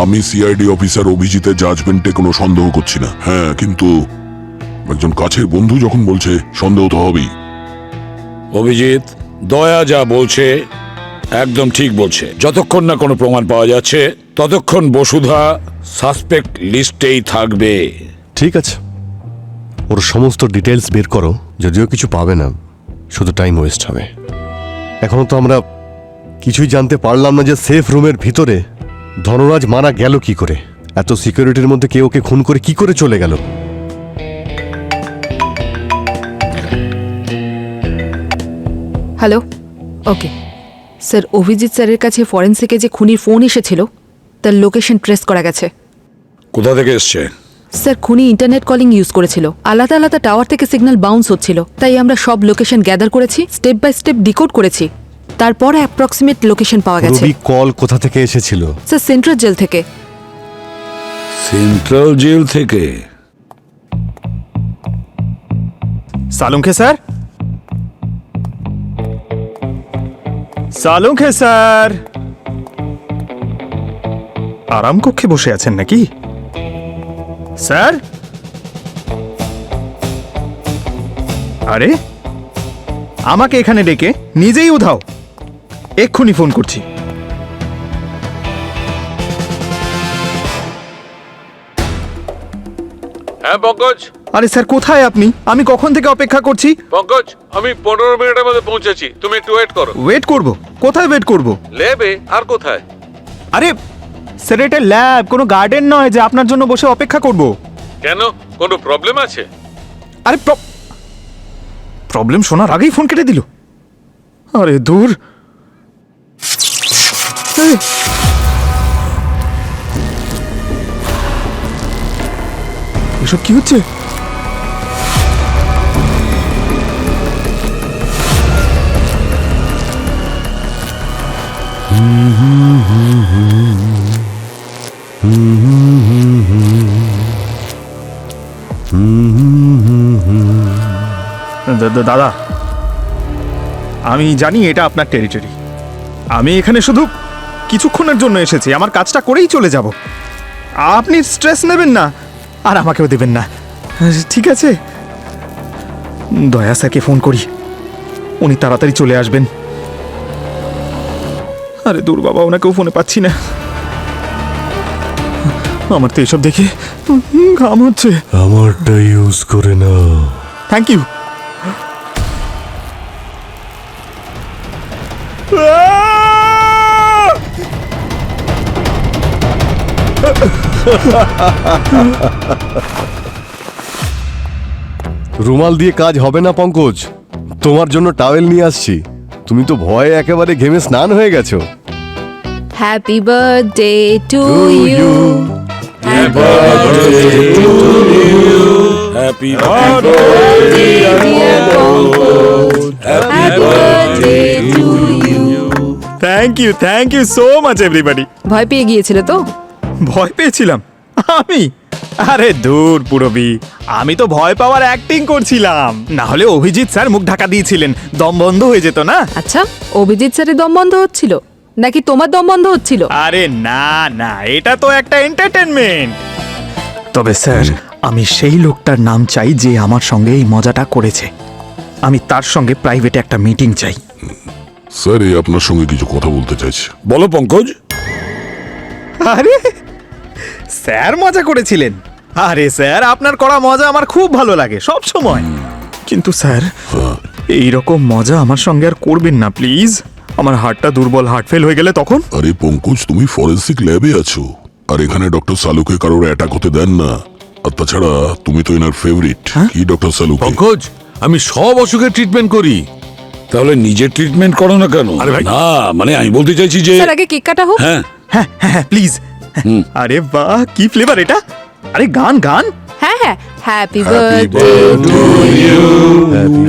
আমি CID officer অভিজিতের জাজমেন্টে কোনো সন্দেহ করছি না। হ্যাঁ, কিন্তু একজন কাছের বন্ধু যখন বলছে, সন্দেহ তো হবেই। অভিজিৎ, দয়া যা বলছে একদম ঠিক বলছে। যতক্ষণ না কোনো প্রমাণ পাওয়া যাচ্ছে ততক্ষণ বসুধা সাসপেক্ট লিস্টেই থাকবে। ঠিক আছে, ওর সমস্ত ডিটেলস বের করো। যদিও কিছু পাবে না, শুধু টাইম ওয়েস্ট হবে। এখনো তো আমরা কিছুই জানতে পারলাম না যে সেফ রুমের ভিতরে ধনরাজ মারা গেল কি করে। এত সিকিউরিটির মধ্যে কেউ ওকে খুন করে কি করে চলে গেল? Hello, okay sir. অভিজিৎ স্যারের কাছে ফরেন্সিকে যে খুনির ফোন এসেছিল তার লোকেশন ট্রেস করা গেছে। কোথা থেকে এসছে? স্যার, খুনি ইন্টারনেট কলিং ইউজ করেছিল। আলাদা আলাদা টাওয়ার থেকে সিগন্যাল বাউন্স হচ্ছিল, তাই আমরা সব লোকেশন গ্যাদার করেছি, স্টেপ বাই স্টেপ ডিকোড করেছি। তারপর অ্যাপ্রক্সিমেট লোকেশন পাওয়া গেছে। রবি কল কোথা থেকে এসেছিল? স্যার, সেন্ট্রাল জেল থেকে। সেন্ট্রাল জেল থেকে? সালুঙ্খে স্যার, সালুঙ্খে স্যার, আরাম কক্ষে বসে আছেন নাকি স্যার? আরে আমাকে এখানে ডেকে নিজেই উধাও। এক্ষুনি ফোন করছি। হ্যাঁ পঙ্কজ। আরে স্যার, কোথায় আপনি? আমি কখন থেকে অপেক্ষা করছি। পঙ্কজ, আমি 15 মিনিটের মধ্যে পৌঁছেছি, তুমি একটু ওয়েট করো। ওয়েট করব? কোথায় ওয়েট করব? লেবে আর কোথায়? আরে স্যার, এটা ল্যাব, কোনো গার্ডেন নয় যে আপনার জন্য বসে অপেক্ষা করব। কেন, কোনো প্রবলেম আছে? আরে প্রবলেম শোনার আগেই ফোন কেটে দিল। আরে দূর। এসব কি হচ্ছে? দাদা, আমি জানি এটা আপনার টেরিটরি। আমি এখানে শুধু কিছুক্ষণের জন্য এসেছি, আমার কাজটা করেই চলে যাব। আপনি স্ট্রেস নেবেন না, আর আমাকেও দেবেন না, ঠিক আছে? দয়া স্যারকে ফোন করি, উনি তাড়াতাড়ি চলে আসবেন। আরে দূর বাবা, ওনাকেও ফোনে পাচ্ছি না। আমার তো এসব দেখে ঘাম হচ্ছে। আমারটা ইউজ করে না। Thank you. রুমাল দিয়ে কাজ হবে না পঙ্কজ, তোমার জন্য টাওয়েল নিয়ে আসছি। তুমি তো ভয়ে একেবারে ঘেমে স্নান হয়ে গেছো। Happy birthday to you. Happy thank you so much everybody. ভয় পেয়ে গিয়েছিল তো? ভয় পেয়েছিলাম আমি? আরে দূর পুরবি, আমি তো ভয় পাওয়ার অ্যাক্টিং করছিলাম। না হলে অভিজিৎ স্যার মুখ ঢাকা দিয়েছিলেন, দম বন্ধ হয়ে যেত না। আচ্ছা, অভিজিৎ স্যারের দম বন্ধ হচ্ছিল নাকি তোমার দম বন্ধ হচ্ছিল? আরে না না, এটা তো একটা এন্টারটেনমেন্ট। তবে স্যার, আমি সেই লোকটার নাম চাই যে আমার সঙ্গে এই মজাটা করেছে। আমি তার সঙ্গে প্রাইভেটে একটা মিটিং চাই। স্যার, এই আপনার সঙ্গে কিছু কথা বলতে চাইছি। বলো পঙ্কজ। আরে স্যার মজা করেছিলেন? আরে স্যার, আপনার করা মজা আমার খুব ভালো লাগে সব সময়। কিন্তু স্যার, এই রকম মজা আমার সঙ্গে আর করবেন না প্লিজ। আমার হার্টটা দুর্বল, হার্ট ফেল হয়ে গেলে তখন। আরে পঙ্কজ, তুমি ফরেন্সিক ল্যাবে আছো, আর এখানে ডক্টর সালুকে কারোর অ্যাটাক হতে দেন না। আর তাছাড়া তুমি তো এনার ফেভারিট। কি ডক্টর সালুকে? পঙ্কজ, আমি সব অসুখের ট্রিটমেন্ট করি। তাহলে নিজের ট্রিটমেন্ট করো না কেন? আরে ভাই। না, মানে আমি বলতে চাইছি যে স্যার, আগে কেক কাটা হোক। হ্যাঁ হ্যাঁ হ্যাঁ প্লিজ। আরে বাহ, কি ফ্লেভার এটা! আরে গান গান। হ্যাঁ হ্যাঁ, happy birthday to you.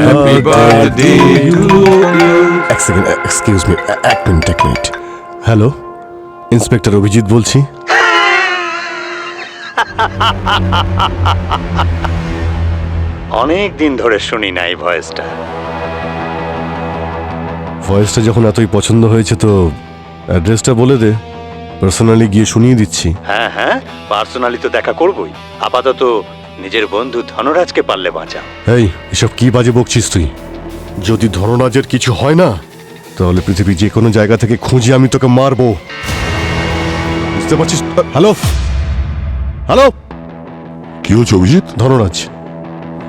Happy birthday to you. এক সেকেন্ড, এক্সকিউজ মি, এক মিনিট। হ্যালো, ইন্সপেক্টর অভিজিৎ বলছি। অনেক দিন ধরে শুনি না এই ভয়েসটা। ভয়েসটা যখন এতই পছন্দ হয়েছে তো অ্যাড্রেসটা বলে দে। পার্সোনালি গিয়ে শুনিয়ে দিচ্ছি। হ্যাঁ হ্যাঁ, পার্সোনালি তো দেখা করবই। আপাতত নিজের বন্ধু ধনরাজকে পারলে বাঁচাও। এই এসব কি বাজে বকছিস তুই? যদি ধনরাজের কিছু হয় না, তাহলে পৃথিবীর যে কোনো জায়গা থেকে খুঁজে আমি তোকে মারবো, বুঝতে পারছিস? হ্যালো হ্যালো, কি হচ্ছে অভিজিৎ? ধনরাজ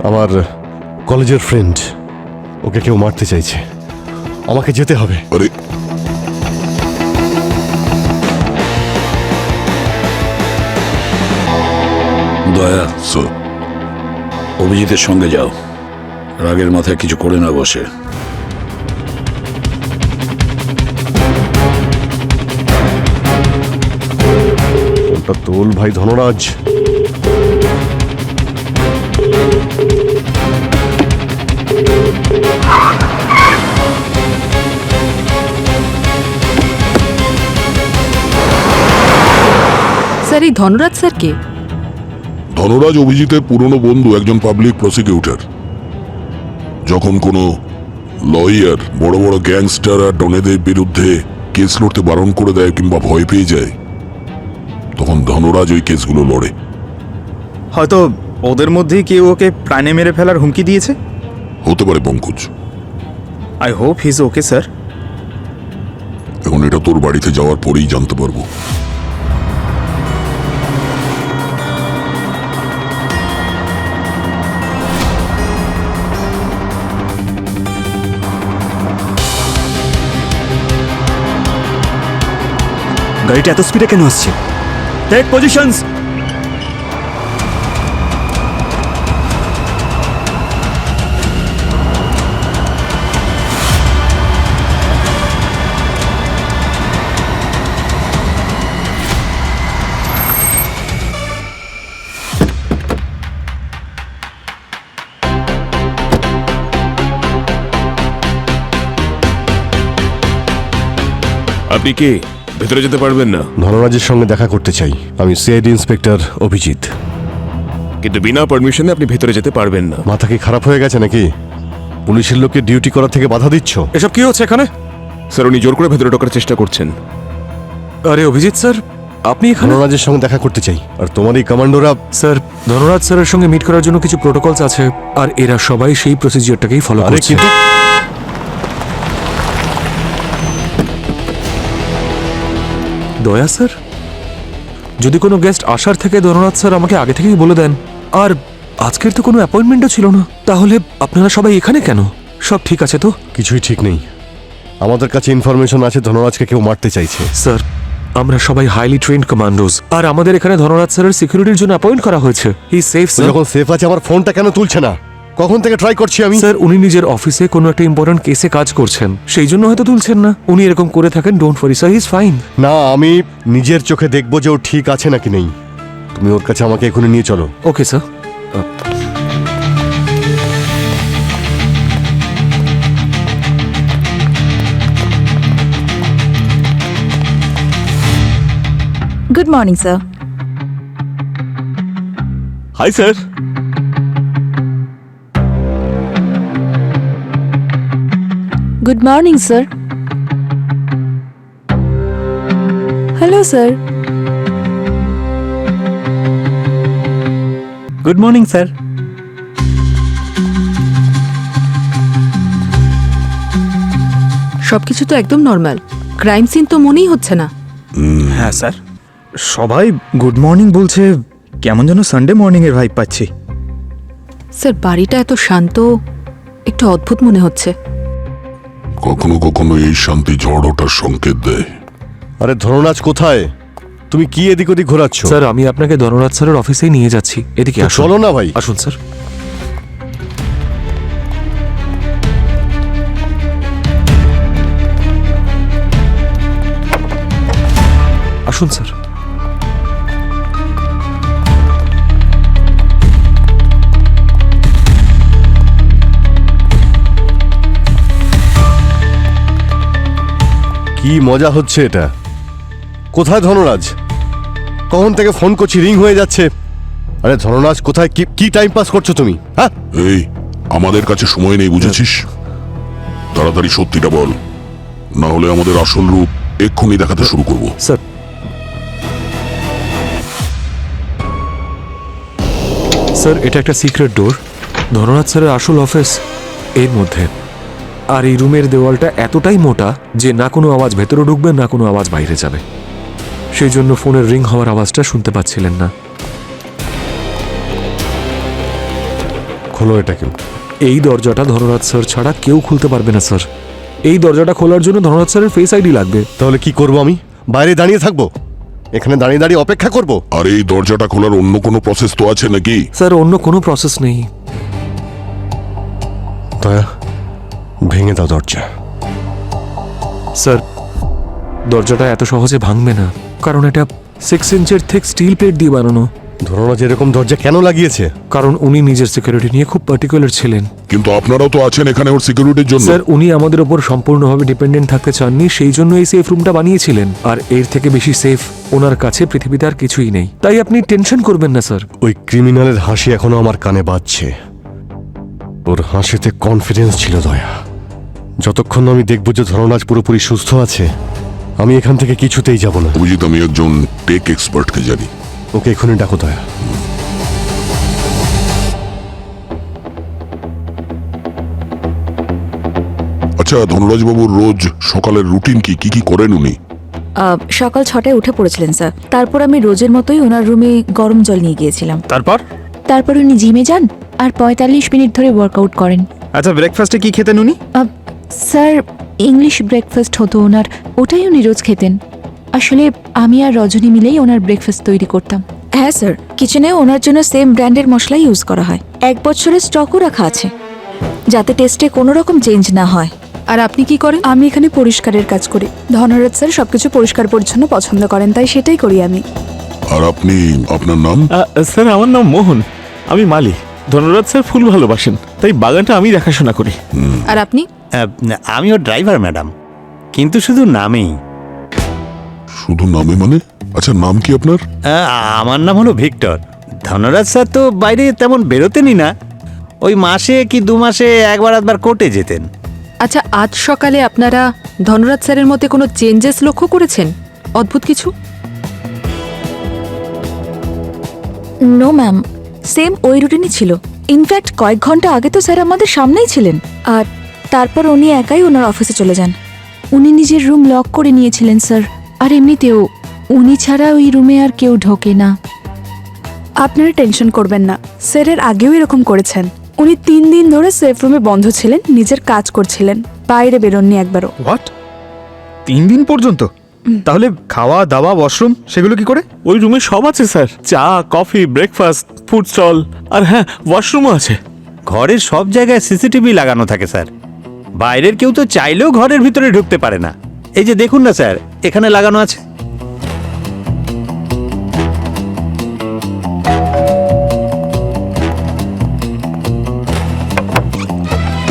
আমার কলেজের ফ্রেন্ড, ওকে কেউ মারতে চাইছে, আমাকে যেতে হবে। আরে দয়া, স্যার, অভিজিতের সঙ্গে যাও, রাগের মাথায় কিছু করে না বসে। ওটা তোল ভাই ধনরাজ। স্যার, এই ধনরাজ স্যার কে? ধনরাজ অভিজিতের পুরনো বন্ধু, একজন পাবলিক প্রসিকিউটর। যখন কোনো লয়ার বড় বড় গ্যাংস্টার আর ডনেদের বিরুদ্ধে কেস লড়তে বারণ করে দেয় কিংবা ভয় পেয়ে যায়, তখন ধনরাজ ওই কেসগুলো লড়ে। হয়তো ওদের মধ্যেই কেউ ওকে প্রাণে মেরে ফেলার হুমকি দিয়েছে। হতে পারে Pankaj. I hope he is okay sir. এখন এটা তোর বাড়িতে যাওয়ার পরেই জানতে পারবো। গাড়িটা এত স্পিডে কেন আসছে? Take positions. আপনি কে? ভেতরে যেতে পারবেন না। ধনরাজের সঙ্গে দেখা করতে চাই। আমি সিআইডি ইন্সপেক্টর অভিজিৎ। কিন্তু বিনা পারমিশনে আপনি ভেতরে যেতে পারবেন না। মাথা কি খারাপ হয়ে গেছে নাকি? পুলিশের লোককে ডিউটি করা থেকে বাধা দিচ্ছ? এসব কি হচ্ছে এখানে? স্যার, উনি জোর করে ভেতরে ঢোকার চেষ্টা করছেন। আরে অভিজিৎ স্যার, আপনি এখানে? ধনরাজের সঙ্গে দেখা করতে চাই, আর তোমার এই কমান্ডোরা। স্যার, ধনরাজ স্যারের সঙ্গে মিট করার জন্য কিছু প্রোটোকলস আছে, আর এরা সবাই সেই প্রসিজিওরটাকেই ফলো আরে করছে। কিন্তু দয়া স্যার, যদি কোনো গেস্ট আসার থেকে ধনরাজ স্যার আমাকে আগে থেকেই বলে দেন, আর আজকের তো কোনো অ্যাপয়েন্টমেন্টও ছিল না, তাহলে আপনারা সবাই এখানে কেন? সব ঠিক আছে তো? কিছুই ঠিক নেই। আমাদের কাছে ইনফরমেশন আছে ধনরাজকে কেউ মারতে চাইছে। স্যার, আমরা সবাই হাইলি ট্রেন্ড কমান্ডোজ, আর আমাদের এখানে ধনরাজ স্যারের সিকিউরিটির জন্য অ্যাপয়েন্ট করা হয়েছে। হি সেফ ও স্যার। যখন সেফ আছে, আমার ফোনটা কেন তুলছে না? কখন থেকে ট্রাই করছি আমি। স্যার, উনি নিজের অফিসে কোনো একটা ইম্পর্টেন্ট কেসে কাজ করছেন, সেই জন্য হয়তো তুলছেন না। উনি এরকম করে থাকেন, don't worry sir, he is fine. না, আমি নিজের চোখে দেখবো যে ও ঠিক আছে নাকি নেই। তুমি ওর কাছে আমাকে এখনই নিয়ে চলো। Okay sir. Good morning, sir. Hi sir. Good morning, sir. Hello, sir. Good morning sir. সবকিছু তো একদম নর্মাল। ক্রাইম সিন তো মনেই হচ্ছে না। হ্যাঁ স্যার, সবাই গুড মর্নিং বলছে, কেমন যেন সানডে মর্নিং এর ভাইব পাচ্ছি। স্যার, বাড়িটা এত শান্ত, একটু অদ্ভুত মনে হচ্ছে। কখনো কখনো এই শান্তি ঝড় ওঠার সংকেত দেয়। আরে ধনরাজ কোথায়? তুমি কি এদিক ওদিক ঘোরাচ্ছ? স্যার, আমি আপনাকে ধনরাজ স্যারের অফিসেই নিয়ে যাচ্ছি, এদিকে তো আসুন। চলো না ভাই। আসুন স্যার। আসুন স্যার। কি মজা হচ্ছে এটা? কোথায় ধনরাজ? কখন থেকে ফোন করছি, রিং হয়ে যাচ্ছে। আরে ধনরাজ কোথায়? কি টাইম পাস করছো তুমি? হ্যাঁ, এই, আমাদের কাছে সময় নেই, বুঝেছিস? তাড়াতাড়ি সত্যিটা বল, না হলে আমাদের আসল রূপ এক্ষুনি দেখাতে শুরু করব। স্যার, স্যার এটা একটা সিক্রেট ডোর। ধনরাজ স্যারের আসল অফিস এর মধ্যে। আর এই রুমের দেওয়ালটা এতটাই মোটা যে না কোনো আওয়াজ ভেতরে ঢুকবে না কোনো আওয়াজ বাইরে যাবে। সেই জন্য ফোনের রিং হওয়ার আওয়াজটা শুনতে পাচ্ছিলেন না। খোলো এটা কেউ। এই দরজাটা ধনরাজ স্যার ছাড়া কেউ খুলতে পারবে না স্যার। এই দরজাটা খোলার জন্য ধনরাজ স্যারের ফেস আইডি লাগবে। তাহলে কি করব আমি? বাইরে দাঁড়িয়ে থাকবো? এখানে দাঁড়িয়ে দাঁড়িয়ে অপেক্ষা করব? আর এই দরজাটা খোলার অন্য কোনো প্রসেস তো আছে নাকি? স্যার অন্য কোনো প্রসেস নেই। দয়া, ভেঙে দাও দরজা। স্যার দরজাটা এত সহজে ভাঙবে না, কারণ এটা 6 ইঞ্চের ঠিক স্টিল প্লেট দিয়ে বানানো। ধরোনা যেরকম দরজা কেন লাগিয়েছে? কারণ উনি নিজের সিকিউরিটি নিয়ে খুব পার্টিকুলার ছিলেন। কিন্তু আপনারাও তো আছেন এখানে ওর সিকিউরিটির জন্য। স্যার উনি আমাদের উপর সম্পূর্ণভাবে ডিপেন্ডেন্ট থাকতে চাননি, সেই জন্য এই সেফ রুমটা বানিয়েছিলেন। আর এর থেকে বেশি সেফ ওনার কাছে পৃথিবীতে আর কিছুই নেই। তাই আপনি টেনশন করবেন না স্যার। ওই ক্রিমিনালের হাসি এখনো আমার কানে বাজছে। ওর হাসিতে কনফিডেন্স ছিল দয়া। যতক্ষণ না আমি দেখব যে ধরনাজ পুরোপুরি সুস্থ আছে, আমি এখান থেকে কিছুতেই যাব না। অভিজিৎ, আমি একজন টেক এক্সপার্টকে জানি। ওকে এখনই ডাকো দয়া। আচ্ছা, ধনরাজবাবুর রোজ সকালের রুটিন কি কি করেন উনি? সকাল 6টায় উঠে পড়েছিলেন স্যার। তারপর আমি রোজের মতোই ওনার রুমে গরম জল নিয়ে গিয়েছিলাম। তারপর উনি জিমে যান আর 45 মিনিট ধরে ওয়ার্কআউট করেন। আচ্ছা, ব্রেকফাস্টে কি খেতেন উনি? স্যার ইংলিশ ব্রেকফাস্ট হতো ওনার, ওটাই উনি রোজ খেতেন। আসলে আমি আর রজনী মিলেই ওনার ব্রেকফাস্ট তৈরি করতাম। হ্যাঁ স্যার, কিচেনে ওনার জন্য সেম ব্র্যান্ডের মশলাই ইউজ করা হয়। 1 বছরের স্টকও রাখা আছে, যাতে টেস্টে কোনো রকম চেঞ্জ না হয়। আর আপনি কি করেন? আমি এখানে পরিষ্কারের কাজ করি। ধনরাজ স্যার সবকিছু পরিষ্কার পরিচ্ছন্ন পছন্দ করেন, তাই সেটাই করি আমি। আর আপনি, আপনার নাম? স্যার আমার নাম মোহন, আমি মালি। ধনরাজ স্যার ফুল ভালোবাসেন, তাই বাগানটা আমি দেখাশোনা করি। আর আপনি? আমিও ড্রাইভার ম্যাডাম, কিন্তু শুধু নামেই। শুধু নামে মানে? আচ্ছা, নাম কি আপনার? আমার নাম হলো ভিক্টর। ধনরাজ স্যার তো বাইরে তেমন বেরোতেনই না, ওই মাসে কি 2 মাসে একবার আধবার কোর্টে যেতেন। আচ্ছা, আজ সকালে আপনারা ধনরাজ স্যারের মধ্যে কোনো চেঞ্জেস লক্ষ্য করেছেন? অদ্ভুত কিছু? নো ম্যাম, সেম ওই রুটিনই ছিল। ইনফ্যাক্ট কয়েক ঘন্টা আগে তো স্যার আমাদের সামনেই ছিলেন। আর তারপর উনি একাই ওনার অফিসে চলে যান। উনি নিজের রুম লক করে নিয়েছিলেন স্যার। আর এমনিতেও উনি ছাড়া ওই রুমে আর কেউ ঢোকে না। আপনারা টেনশন করবেন না, স্যারের আগেও এরকম করেছেন। উনি 3 দিন ধরে সেফ রুমে বন্ধ ছিলেন, নিজের কাজ করছিলেন, বাইরে বেরোননি একবারও। হোয়াট? 3 দিন পর্যন্ত? তাহলে খাওয়া দাওয়া ওয়াশরুম সেগুলো কি করে? ওই রুমে সব আছে স্যার, চা, কফি, ব্রেকফাস্ট, ফুড স্টল, আর হ্যাঁ ওয়াশরুমও আছে। ঘরের সব জায়গায় সিসিটিভি লাগানো থাকে স্যার। বাইরের কেউ তো চাইলেও ঘরের ভিতরে ঢুকতে পারে না। এই যে দেখুন না স্যার, এখানে লাগানো আছে।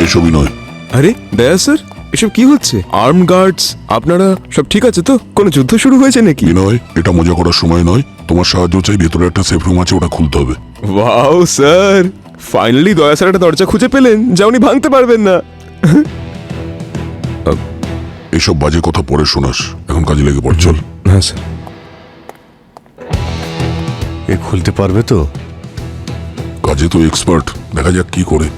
এসবই নয়। আরে দয়া স্যার, এসব কি হচ্ছে? আর্ম গার্ডস, আপনারা সব ঠিক আছে তো? কোনো যুদ্ধ শুরু হয়েছে নাকি? নয়, এটা মজা করার সময় নয়। তোমার সাহায্য চাই, ভেতরে একটা সেফ রুম আছে, ওটা খুলতে হবে। ওয়াও স্যার, ফাইনালি দয়া স্যার একটা দরজা খুঁজে পেলেন যা উনি ভাঙতে পারবেন না। এসব বাজে কথা পরে শোনাস, এখন কাজে লেগে পড়, চল। হ্যাঁ স্যার। এ খুলতে পারবে তো? কাজে তো এক্সপার্ট, দেখা যাক কি করে।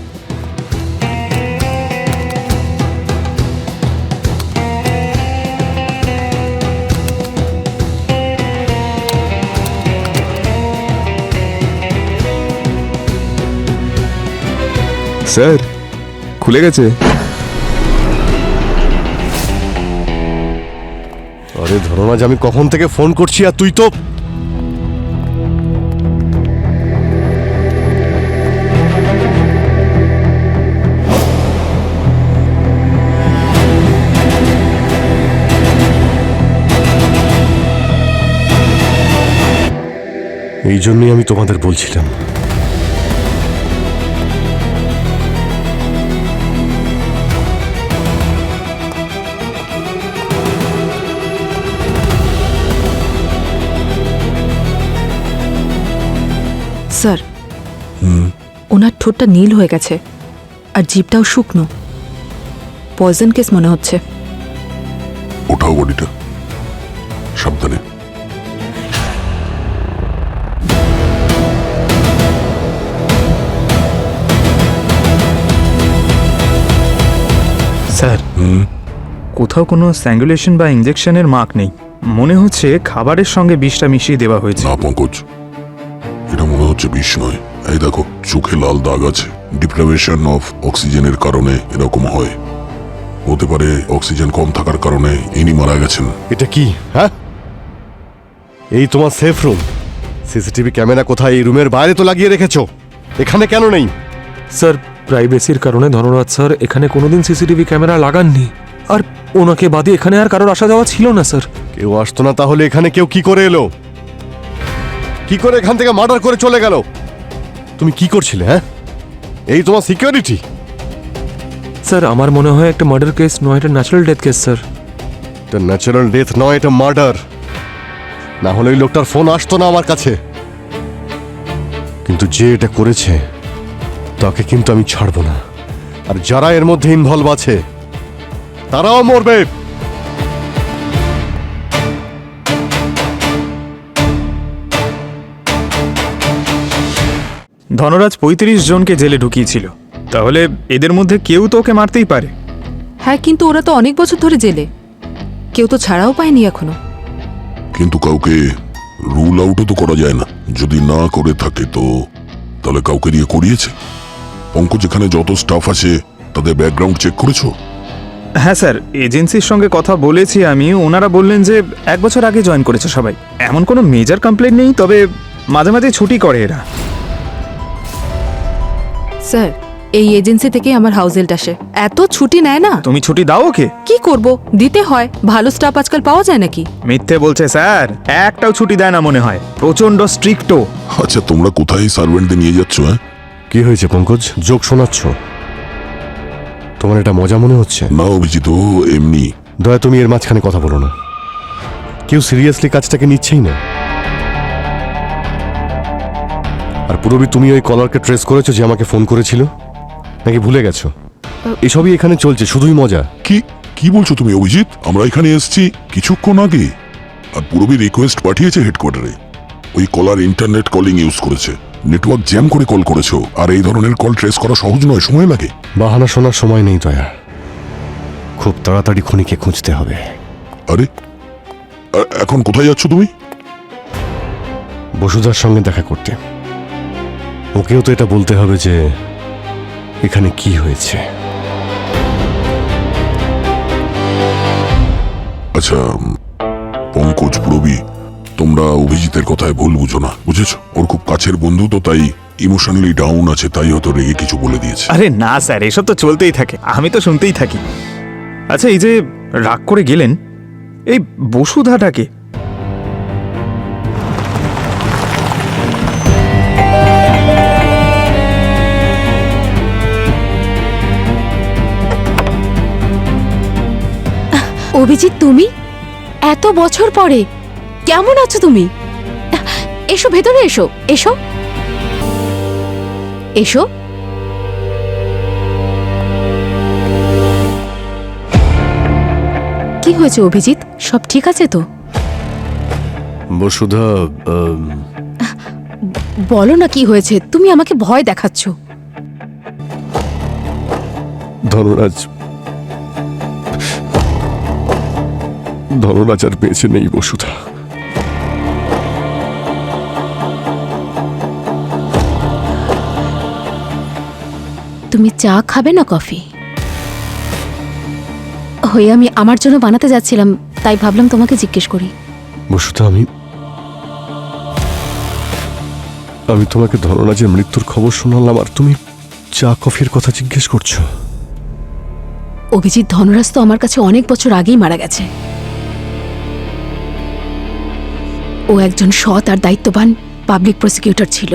স্যার খুলে গেছে। আরে ধরনাজ, আমি কখন থেকে ফোন করছি আর তুই তো... এই জন্যই আমি তোমাদের বলছিলাম, স্যার ওনার ঠোঁটটা নীল হয়ে গেছে আর জিভটাও শুকনো। পয়জন কেস মনে হচ্ছে। ওঠাও বডিটা, সাবধানে। স্যার কোথাও কোনো স্যাঙ্গুলেশন বা ইনজেকশনের মার্ক নেই, মনে হচ্ছে খাবারের সঙ্গে বিষটা মিশিয়ে দেওয়া হয়েছে। না পঙ্কজ, এটা মনে হচ্ছে বিষ নয়। এই দেখো, চোখে লাল দাগ আছে। ডিপ্রাইভেশন অফ অক্সিজেনের কারণে এরকম হয়। হতে পারে অক্সিজেন কম থাকার কারণে ইনি মারা গেছেন। এটা কি? হ্যাঁ, এই তোমার সেফ রুম। সিসিটিভি ক্যামেরা কোথায়? এই রুমের বাইরে তো লাগিয়ে রেখেছো, এখানে কেন নেই? স্যার, প্রাইভেসির কারণে ধনরাজ স্যার এখানে কোনোদিন সিসিটিভি ক্যামেরা লাগাননি। আর ওনাকে বাদে এখানে আর কারোর আসা যাওয়া ছিল না স্যার। কেউ আসতো না, তাহলে এখানে কেউ কি করে এলো? কি করে এখান থেকে মার্ডার করে চলে গেল? তুমি কি করছিলে? হ্যাঁ, এই তোমার সিকিউরিটি? স্যার, আমার মনে হয় একটা মার্ডার কেস নয়, এটা ন্যাচারাল ডেথ কেস স্যার। এটা ন্যাচারাল ডেথ নয়, এটা মার্ডার। না হলে ওই লোকটার ফোন আসতো না আমার কাছে। কিন্তু যে এটা করেছে তাকে কিন্তু আমি ছাড়বো না। আর যারা এর মধ্যে ইনভলভ আছে তারাও মরবে। ধনরাজ 35 জনকে জেলে ঢুকিয়েছিল, তাহলে এদের মধ্যে কেউ তো ওকে মারতেই পারে। হ্যাঁ, কিন্তু ওরা তো অনেক বছর ধরে জেলে, কেউ তো ছাড়াও পায়নি এখনো। কিন্তু কাউকে রুল আউটও তো করা যায় না। যদি না করে থাকে তো তাহলে কাউকে দিয়ে করিয়েছে। পঙ্কজ, এখানে যত স্টাফ আছে তাদের ব্যাকগ্রাউন্ড চেক করেছো? হ্যাঁ স্যার, এজেন্সির সঙ্গে কথা বলেছি আমি। ওনারা বললেন যে 1 বছর আগে জয়েন করেছে সবাই। এমন কোনো মেজর কমপ্লেন নেই, তবে মাঝে মাঝে ছুটি করে এরা। স্যার, এই এজেন্সি থেকে আমার হাউস হেল্ড আসে, এত ছুটি নেয় না। তুমি ছুটি দাও ওকে? কি করব, দিতে হয়। ভালো স্টাফ আজকাল পাওয়া যায় নাকি? মিথ্যে বলছে স্যার, একটাও ছুটি দেয় না মনে হয়। প্রচন্ড স্ট্রিক্টও। আচ্ছা, তোমরা কোথায় সার্ভেন্টদের নিয়ে যাচ্ছ? হ্যাঁ, কি হয়েছে পঙ্কজ? জোক শোনাচ্ছ? তোমার এটা মজা মনে হচ্ছে? না অভিজিৎ, ও এমনি। দয়া, তুমি এর মাঝখানে কথা বলো না। কেউ সিরিয়াসলি কাজটাকে নিচ্ছেই না। আর পুরবি, তুমি ওই কলারকে ট্রেস করেছো যে আমাকে ফোন করেছিল, নাকি ভুলে গেছো? এসবই এখানে চলছে, শুধুই মজা। কি বলছো তুমি অভিজিৎ? আমরা এখানে এসেছি কিছুক্ষণ আগে, আর পুরবি রিকোয়েস্ট পাঠিয়েছে হেডকোয়ার্টারে। ওই কলার ইন্টারনেট কলিং ইউজ করেছে, নেটওয়ার্ক জ্যাম করে কল করেছো। আর এই ধরনের কল ট্রেস করা সহজ নয়, সময় লাগে। বাহানা শোনার সময় নেই দয়া, খুব তাড়াতাড়ি খুনিকে খুঁজতে হবে। আরে, এখন কোথায় যাচ্ছ তুমি? বসুধার সঙ্গে দেখা করতে। ওকেও তো এটা বলতে হবে যে এখানে কি হয়েছে। আচ্ছা পঙ্কজ, পুরবি, তোমরা অভিজিতের কথায় ভুল বুঝো না, বুঝেছো? ওর খুব কাছের বন্ধু তো, তাই ইমোশনালি ডাউন আছে, তাই হয়তো রেগে কিছু বলে দিয়েছে। আরে না স্যার, এসব তো চলতেই থাকে, আমি তো শুনতেই থাকি। আচ্ছা, এই যে রাগ করে গেলেন, এই বসুধাটাকে? অভিজিৎ, তুমি এত বছর পরে কেমন আছো তুমি? এসো, ভেতরে এসো। এসো এসো। কি হয়েছে অভিজিৎ, সব ঠিক আছে তো? বসুধা, বলো না কি হয়েছে, তুমি আমাকে ভয় দেখাচ্ছ। ধনরাজ আর বেঁচে নেই বসুধা। তুমি চা খাবে না কফি? হয়ে আমি আমার জন্য বানাতে যাচ্ছিলাম, তাই ভাবলাম তোমাকে জিজ্ঞেস করি। বসুধা, আমি তোমাকে ধনরাজের মৃত্যুর খবর শোনালাম, আর তুমি চা কফির কথা জিজ্ঞেস করছো? অভিজিৎ, ধনরাজ তো আমার কাছে অনেক বছর আগেই মারা গেছে। ও একজন সৎ আর দায়িত্ববান পাবলিক প্রসিকিউটর ছিল,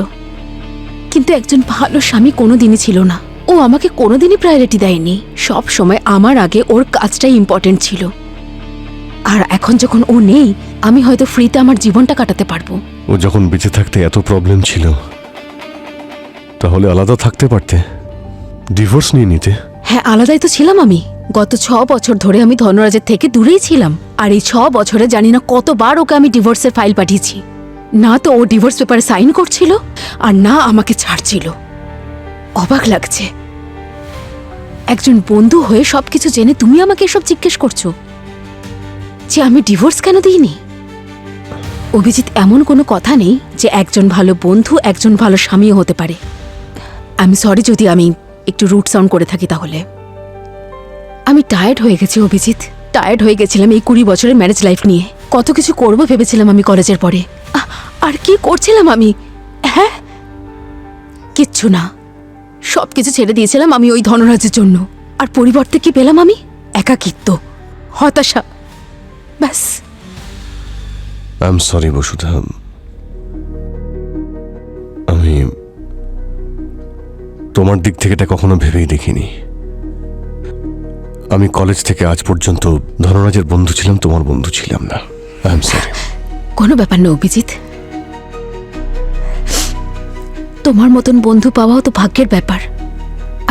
কিন্তু একজন ভালো স্বামী কোনোদিনই ছিল না। ও আমাকে কোনোদিনই প্রায়োরিটি দেয়নি, সব সময় আমার আগে ওর কাজটাই ইম্পর্টেন্ট ছিল। আর এখন যখন ও নেই, আমি হয়তো ফ্রিতে আমার জীবনটা কাটাতে পারবো। ও যখন বেঁচে থাকতে এত প্রবলেম ছিল, তাহলে আলাদা থাকতে পারতে, ডিভোর্স নিয়ে নিতে। হ্যাঁ, আলাদাই তো ছিলাম আমি। গত 6 বছর ধরে আমি ধনরাজের থেকে দূরেই ছিলাম, আর এই 6 বছরে জানি না কতবার ওকে আমি ডিভোর্সের ফাইল পাঠিয়েছি। না তো ও ডিভোর্স পেপারে সাইন করছিল, আর না আমাকে ছাড়ছিল। অবাক লাগছে। একজন বন্ধু হয়ে সবকিছু জেনে তুমি আমাকে এসব জিজ্ঞেস করছো যে আমি ডিভোর্স কেন দিইনি? অভিজিৎ, এমন কোনো কথা নেই যে একজন ভালো বন্ধু একজন ভালো স্বামীও হতে পারে। আমি সরি যদি আমি একটু রুট সাউন্ড করে থাকি। তাহলে আমি টায়ার্ড হয়ে গেছি অভিজিৎ, টায়ার্ড হয়ে গেছিলাম এই 20 বছরের ম্যারেজ লাইফ নিয়ে। কত কিছু করব ভেবেছিলাম আমি কলেজের পরে, আর কি করছিলাম আমি? হ্যাঁ, কিচ্ছু না, সবকিছু ছেড়ে দিয়েছিলাম আমি ওই ধনরাজের জন্য। আর পরিবর্তে কি পেলাম আমি? একাকিত্ব, হতাশা, ব্যাস। আই এম সরি বসুধা, আমি তোমার দিক থেকে এটা কখনো ভেবেই দেখিনি। আমি কলেজ থেকে আজ পর্যন্ত ধনরাজের বন্ধু ছিলাম, তোমার বন্ধু ছিলাম না। I am sorry. কোনো ব্যাপার না অভিজিৎ, তোমার মতন বন্ধু পাওয়াও তো ভাগ্যের ব্যাপার।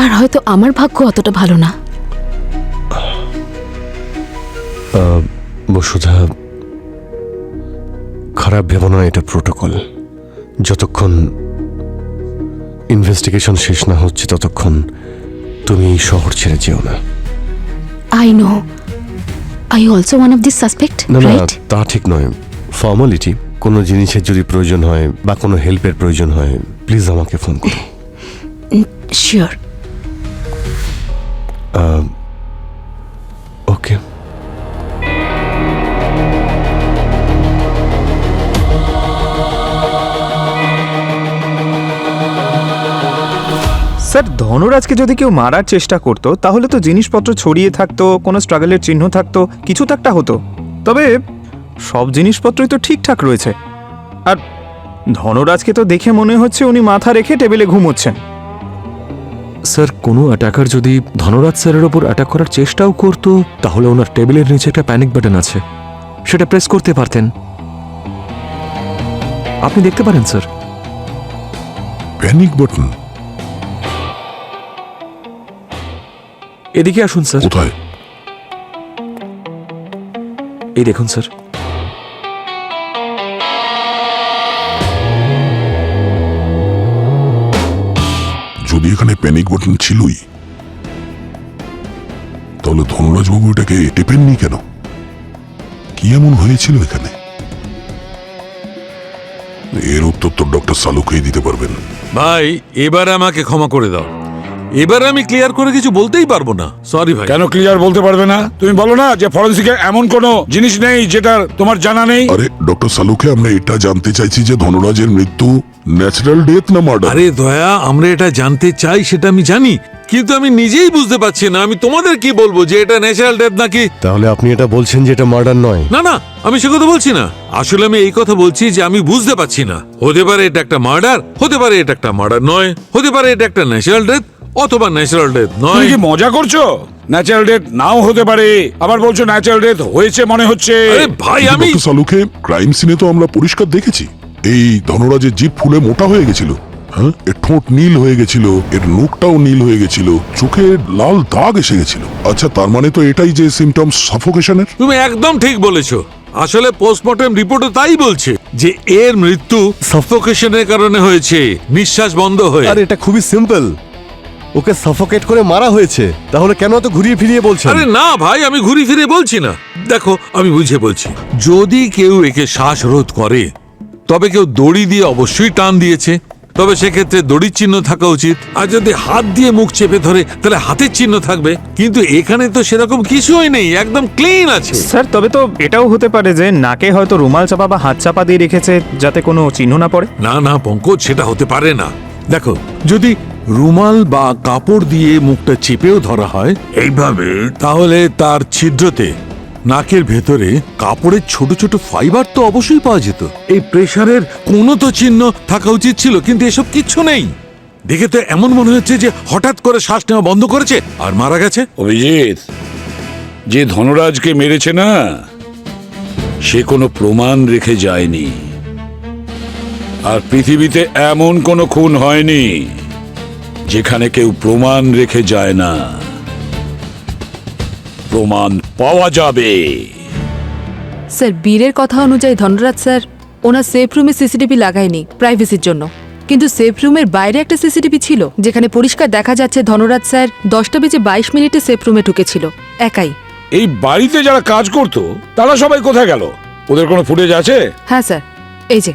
আর হয়তো আমার ভাগ্য অতটা ভালো না। বসুধা, খারাপ ভেবো না, এটা প্রোটোকল। যতক্ষণ ইনভেস্টিগেশন শেষ না হচ্ছে ততক্ষণ তুমি এই শহর ছেড়ে যেও না। I know, I also one of this suspect, না না, রাইট? তা ঠিক নয়। ফর্মালিটি, কোনো জিনিসের যদি প্রয়োজন হয় বা কোনো হেল্পের প্রয়োজন হয়, প্লিজ আমাকে ফোন করো। শিওর। ওকে। স্যার, ধনরাজকে যদি কেউ মারার চেষ্টা করতো তাহলে তো জিনিসপত্র ছড়িয়ে থাকতো, কোনো স্ট্রাগলের চিহ্ন থাকতো, কিছু তো একটা হতো। তবে সব জিনিসপত্রই তো ঠিকঠাক রয়েছে। আর ধনরাজকে তো দেখে মনে হচ্ছে উনি মাথা রেখে টেবিলে ঘুমোচ্ছেন। স্যার, কোনো অ্যাটাকার যদি ধনরাজ স্যারের ওপর অ্যাটাক করার চেষ্টাও করতো তাহলে ওনার টেবিলের নিচে একটা প্যানিক বাটন আছে, সেটা প্রেস করতে পারতেন। আপনি দেখতে পারেন স্যার। Panic button? এদিকে আসুন স্যার। কোথায়? এই দেখুন স্যার। যদি এখানে প্যানিক বাটন ছিলই, তাহলে ধনরাজবাবু এটাকে টেপেননি কেন? কি এমন হয়েছিল এখানে? এর উত্তর তো ডক্টর সালুকেই দিতে পারবেন। ভাই, এবার আমাকে ক্ষমা করে দাও। এবার আমি ক্লিয়ার করে কিছু বলতেই পারবো না। সরি ভাই। কেন ক্লিয়ার বলতে পারবে না? তুমি বলো না যে ফরেন্সিকে এমন কোনো জিনিস নেই যেটা তোমার জানা নেই। আরে ডক্টর সালুকে, আমরা এটা জানতে চাইছি যে ধনরাজের মৃত্যু ন্যাচারাল ডেথ না মার্ডার? আরে দয়া, আমরা এটা জানতে চাই সেটা আমি জানি, কিন্তু আমি নিজেই বুঝতে পারছি না আমি তোমাদের কি বলবো যে এটা ন্যাচারাল ডেথ নাকি। তাহলে আপনি এটা বলছেন যে এটা মার্ডার নয়? না না, আমি সে কথা বলছি না। আসলে আমি এই কথা বলছি যে আমি বুঝতে পারছি না। হতে পারে এটা একটা মার্ডার, হতে পারে এটা একটা মার্ডার নয়, হতে পারে এটা একটা ন্যাচারাল ডেথ অথবা ন্যাচারাল ডেথ নয়। তুমি কি মজা করছো? ন্যাচারাল ডেথ নাও হতে পারে, আবার বলছো ন্যাচারাল ডেথ হয়েছে মনে হচ্ছে। আরে ভাই, আমি ডক্টর সালুকে, ক্রাইম সিনে তো আমরা পরিষ্কার দেখেছি এই ধনরাজের জিভ ফুলে মোটা হয়ে গেছিল। হ্যাঁ, এর ঠোঁট নীল হয়ে গেছিল, এর নোকটাও নীল হয়ে গেছিল, চোখে লাল দাগ এসে গেছিল। আচ্ছা, তার মানে তো এটাই যে সিমটমস সাফোকেশনের? তুমি একদম ঠিক বলেছো। আসলে পোস্টমর্টেম রিপোর্টও তাই বলছে যে এর মৃত্যু সাফোকেশনের কারণে হয়েছে, নিঃশ্বাস বন্ধ হয়ে। আরে এটা খুবই সিম্পল, ওকে সাফোকেট করে মারা হয়েছে। তাহলে কেন তো ঘুরিয়ে ফিরিয়ে বলছেন? আরে না ভাই, আমি ঘুরি ফিরে বলছি না। দেখো, আমি বুঝে বলছি। যদি কেউ একে শ্বাসরোধ করে তবে কেউ দড়ি দিয়ে অবশ্যই টান দিয়েছে, তবে সেক্ষেত্রে দড়ির চিহ্ন থাকা উচিত। আর যদি হাত দিয়ে মুখ চেপে ধরে তাহলে হাতের চিহ্ন থাকবে, কিন্তু এখানে তো সেরকম কিছুই নেই, একদম ক্লিন আছে। স্যার, তবে তো এটাও হতে পারে যে নাকে হয়তো রুমাল চাপা বা হাত চাপা দিয়ে রেখেছে যাতে কোনো চিহ্ন না পড়ে। না না পঙ্কজ, সেটা হতে পারে না। দেখো, যদি রুমাল বা কাপড় দিয়ে মুখটা চেপেও ধরা হয় এইভাবে, তাহলে তার ছিদ্রতে নাকের ভেতরে কাপড়ের ছোট ছোট ফাইবার তো অবশ্যই পাওয়া যেত। এই প্রেসারের কোনো তো চিহ্ন থাকা উচিত ছিল, কিন্তু এসব কিচ্ছু নেই। দেখে তো এমন মনে হচ্ছে যে হঠাৎ করে শ্বাস নেওয়া বন্ধ করেছে আর মারা গেছে। অভিজিৎ, যে ধনরাজকে মেরেছে না, সে কোনো প্রমাণ রেখে যায়নি। আর পৃথিবীতে এমন কোনো খুন হয়নি যেখানে কেউ প্রমাণ রেখে যায় না। প্রমাণ পাওয়া যাবে। স্যার, বীরের কথা অনুযায়ী ধনরাজ স্যার ওনার সেফ রুমে সিসিটিভি লাগায়নি প্রাইভেসির জন্য। কিন্তু সেফ রুমের বাইরে একটা সিসিটিভি ছিল, যেখানে পরিষ্কার দেখা যাচ্ছে ধনরাজ স্যার 10:22 সেফ রুমে ঢুকেছিল একাই। এই বাড়িতে যারা কাজ করতো তারা সবাই কোথায় গেল? ওদের কোনো ফুটেজ আছে? হ্যাঁ স্যার, এই যে।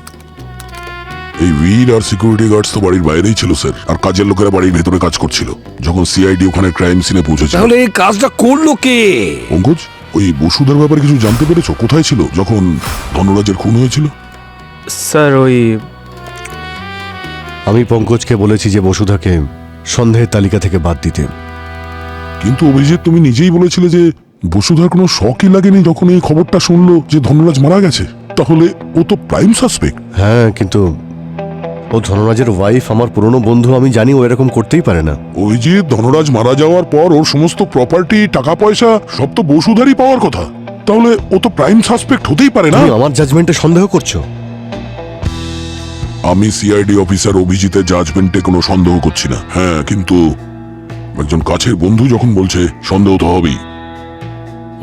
এই বীর আর সিকিউরিটি গার্ডস তো বাড়ির বাইরেই ছিল স্যার, আর কাজের লোকেরা বাড়ির ভেতরে কাজ করছিল যখন সিআইডি ওখানে ক্রাইম সিনে পৌঁছেছিল। তাহলে এই কাজটা করলো কে? পঙ্কজ, ওই বসুধার ব্যাপারে কিছু জানতে পেরেছো? কোথায় ছিল যখন ধনরাজের খুন হয়েছিল? স্যার আমি পঙ্কজকে বলেছি যে বসুধাকে সন্দেহের তালিকা থেকে বাদ দিতে। কিন্তু অভিজিৎ, তুমি নিজেই বলেছিলে যে বসুধার কোনো শকই লাগেনি যখন এই খবরটা শুনলো যে ধনরাজ মারা গেছে। তাহলে ও তো প্রাইম সাসপেক্ট। হ্যাঁ, কিন্তু ও ধনরাজের ওয়াইফ, আমার পুরনো বন্ধু, আমি জানি ও এরকম করতেই পারে না। অভিজিৎ, ধনরাজ মারা যাওয়ার পর ওর সমস্ত প্রপার্টি, টাকা পয়সা সব তো বসুধারই পাওয়ার কথা। তাহলে ও তো প্রাইম সাসপেক্ট হতেই পারে না। তুমি আমার জাজমেন্টে সন্দেহ করছো? আমি সিআইডি অফিসার অভিজিতের জাজমেন্টে কোনো সন্দেহ করছি না। হ্যাঁ, কিন্তু একজন কাছের বন্ধু যখন বলছে, সন্দেহ তো হবেই।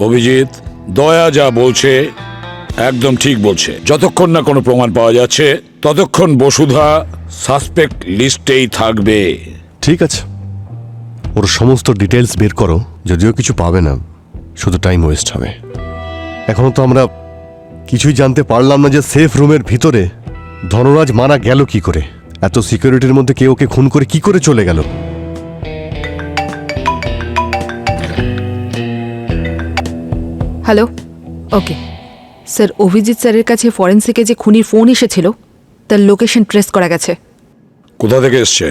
অভিজিৎ, দয়া যা বলছে একদম ঠিক বলছে। যতক্ষণ না কোনো প্রমাণ পাওয়া যাচ্ছে ততক্ষণ বসুধা সাসপেক্ট লিস্টেই থাকবে। ঠিক আছে, ওর সমস্ত ডিটেলস বের করো। যদিও কিছু পাবে না, শুধু টাইম ওয়েস্ট হবে। এখনো তো আমরা কিছুই জানতে পারলাম না যে সেফ রুমের ভিতরে ধনরাজ মারা গেল কি করে। এত সিকিউরিটির মধ্যে কেউ ওকে খুন করে কি করে চলে গেল? হ্যালো, ওকে স্যার, অভিজিৎ স্যারের কাছে ফরেন্সিকে যে খুনির ফোন এসেছিল তার লোকেশন ট্রেস করা গেছে। কোথা থেকে এসছে?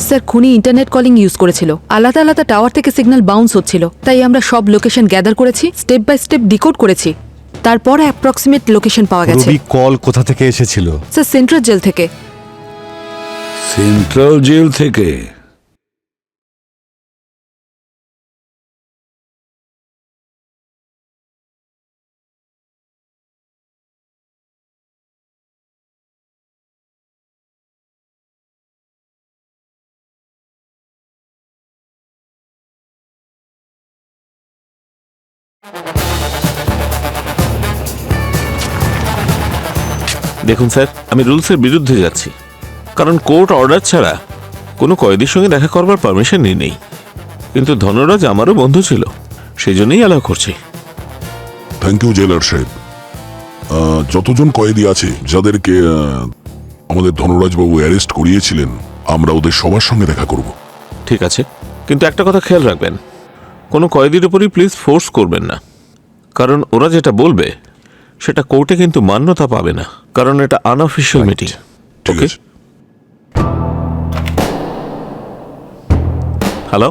স্যার, খুনি ইন্টারনেট কলিং ইউজ করেছিল। আলাদা আলাদা টাওয়ার থেকে সিগন্যাল বাউন্স হচ্ছিল, তাই আমরা সব লোকেশন গ্যাদার করেছি, স্টেপ বাই স্টেপ ডিকোড করেছি। তারপর অ্যাপ্রক্সিমেট লোকেশন পাওয়া গেছে। রবি কল কোথা থেকে এসেছিল? স্যার, সেন্ট্রাল জেল থেকে। সেন্ট্রাল জেল থেকে? দেখুন স্যার, আমি রুলসের বিরুদ্ধে যাচ্ছি, কারণ কোর্ট অর্ডার ছাড়া কোনো কয়েদির সঙ্গে দেখা করবার পারমিশন নেই। কিন্তু ধনরাজ আমারও বন্ধু ছিল, সেই জন্যই অ্যালাউ করছি। থ্যাংক ইউ জেলার সাহেব। যতজন কয়েদি আছে যাদেরকে আমাদের ধনরাজবাবু অ্যারেস্ট করিয়েছিলেন, আমরা ওদের সবার সঙ্গে দেখা করব। ঠিক আছে, কিন্তু একটা কথা খেয়াল রাখবেন, কোনো কয়েদির উপরই প্লিজ ফোর্স করবেন না, কারণ ওরা যেটা বলবে সেটা কোর্টে কিন্তু মান্যতা পাবে না, কারণ এটা আনঅফিশিয়াল মিটিং। ঠিক আছে। হ্যালো,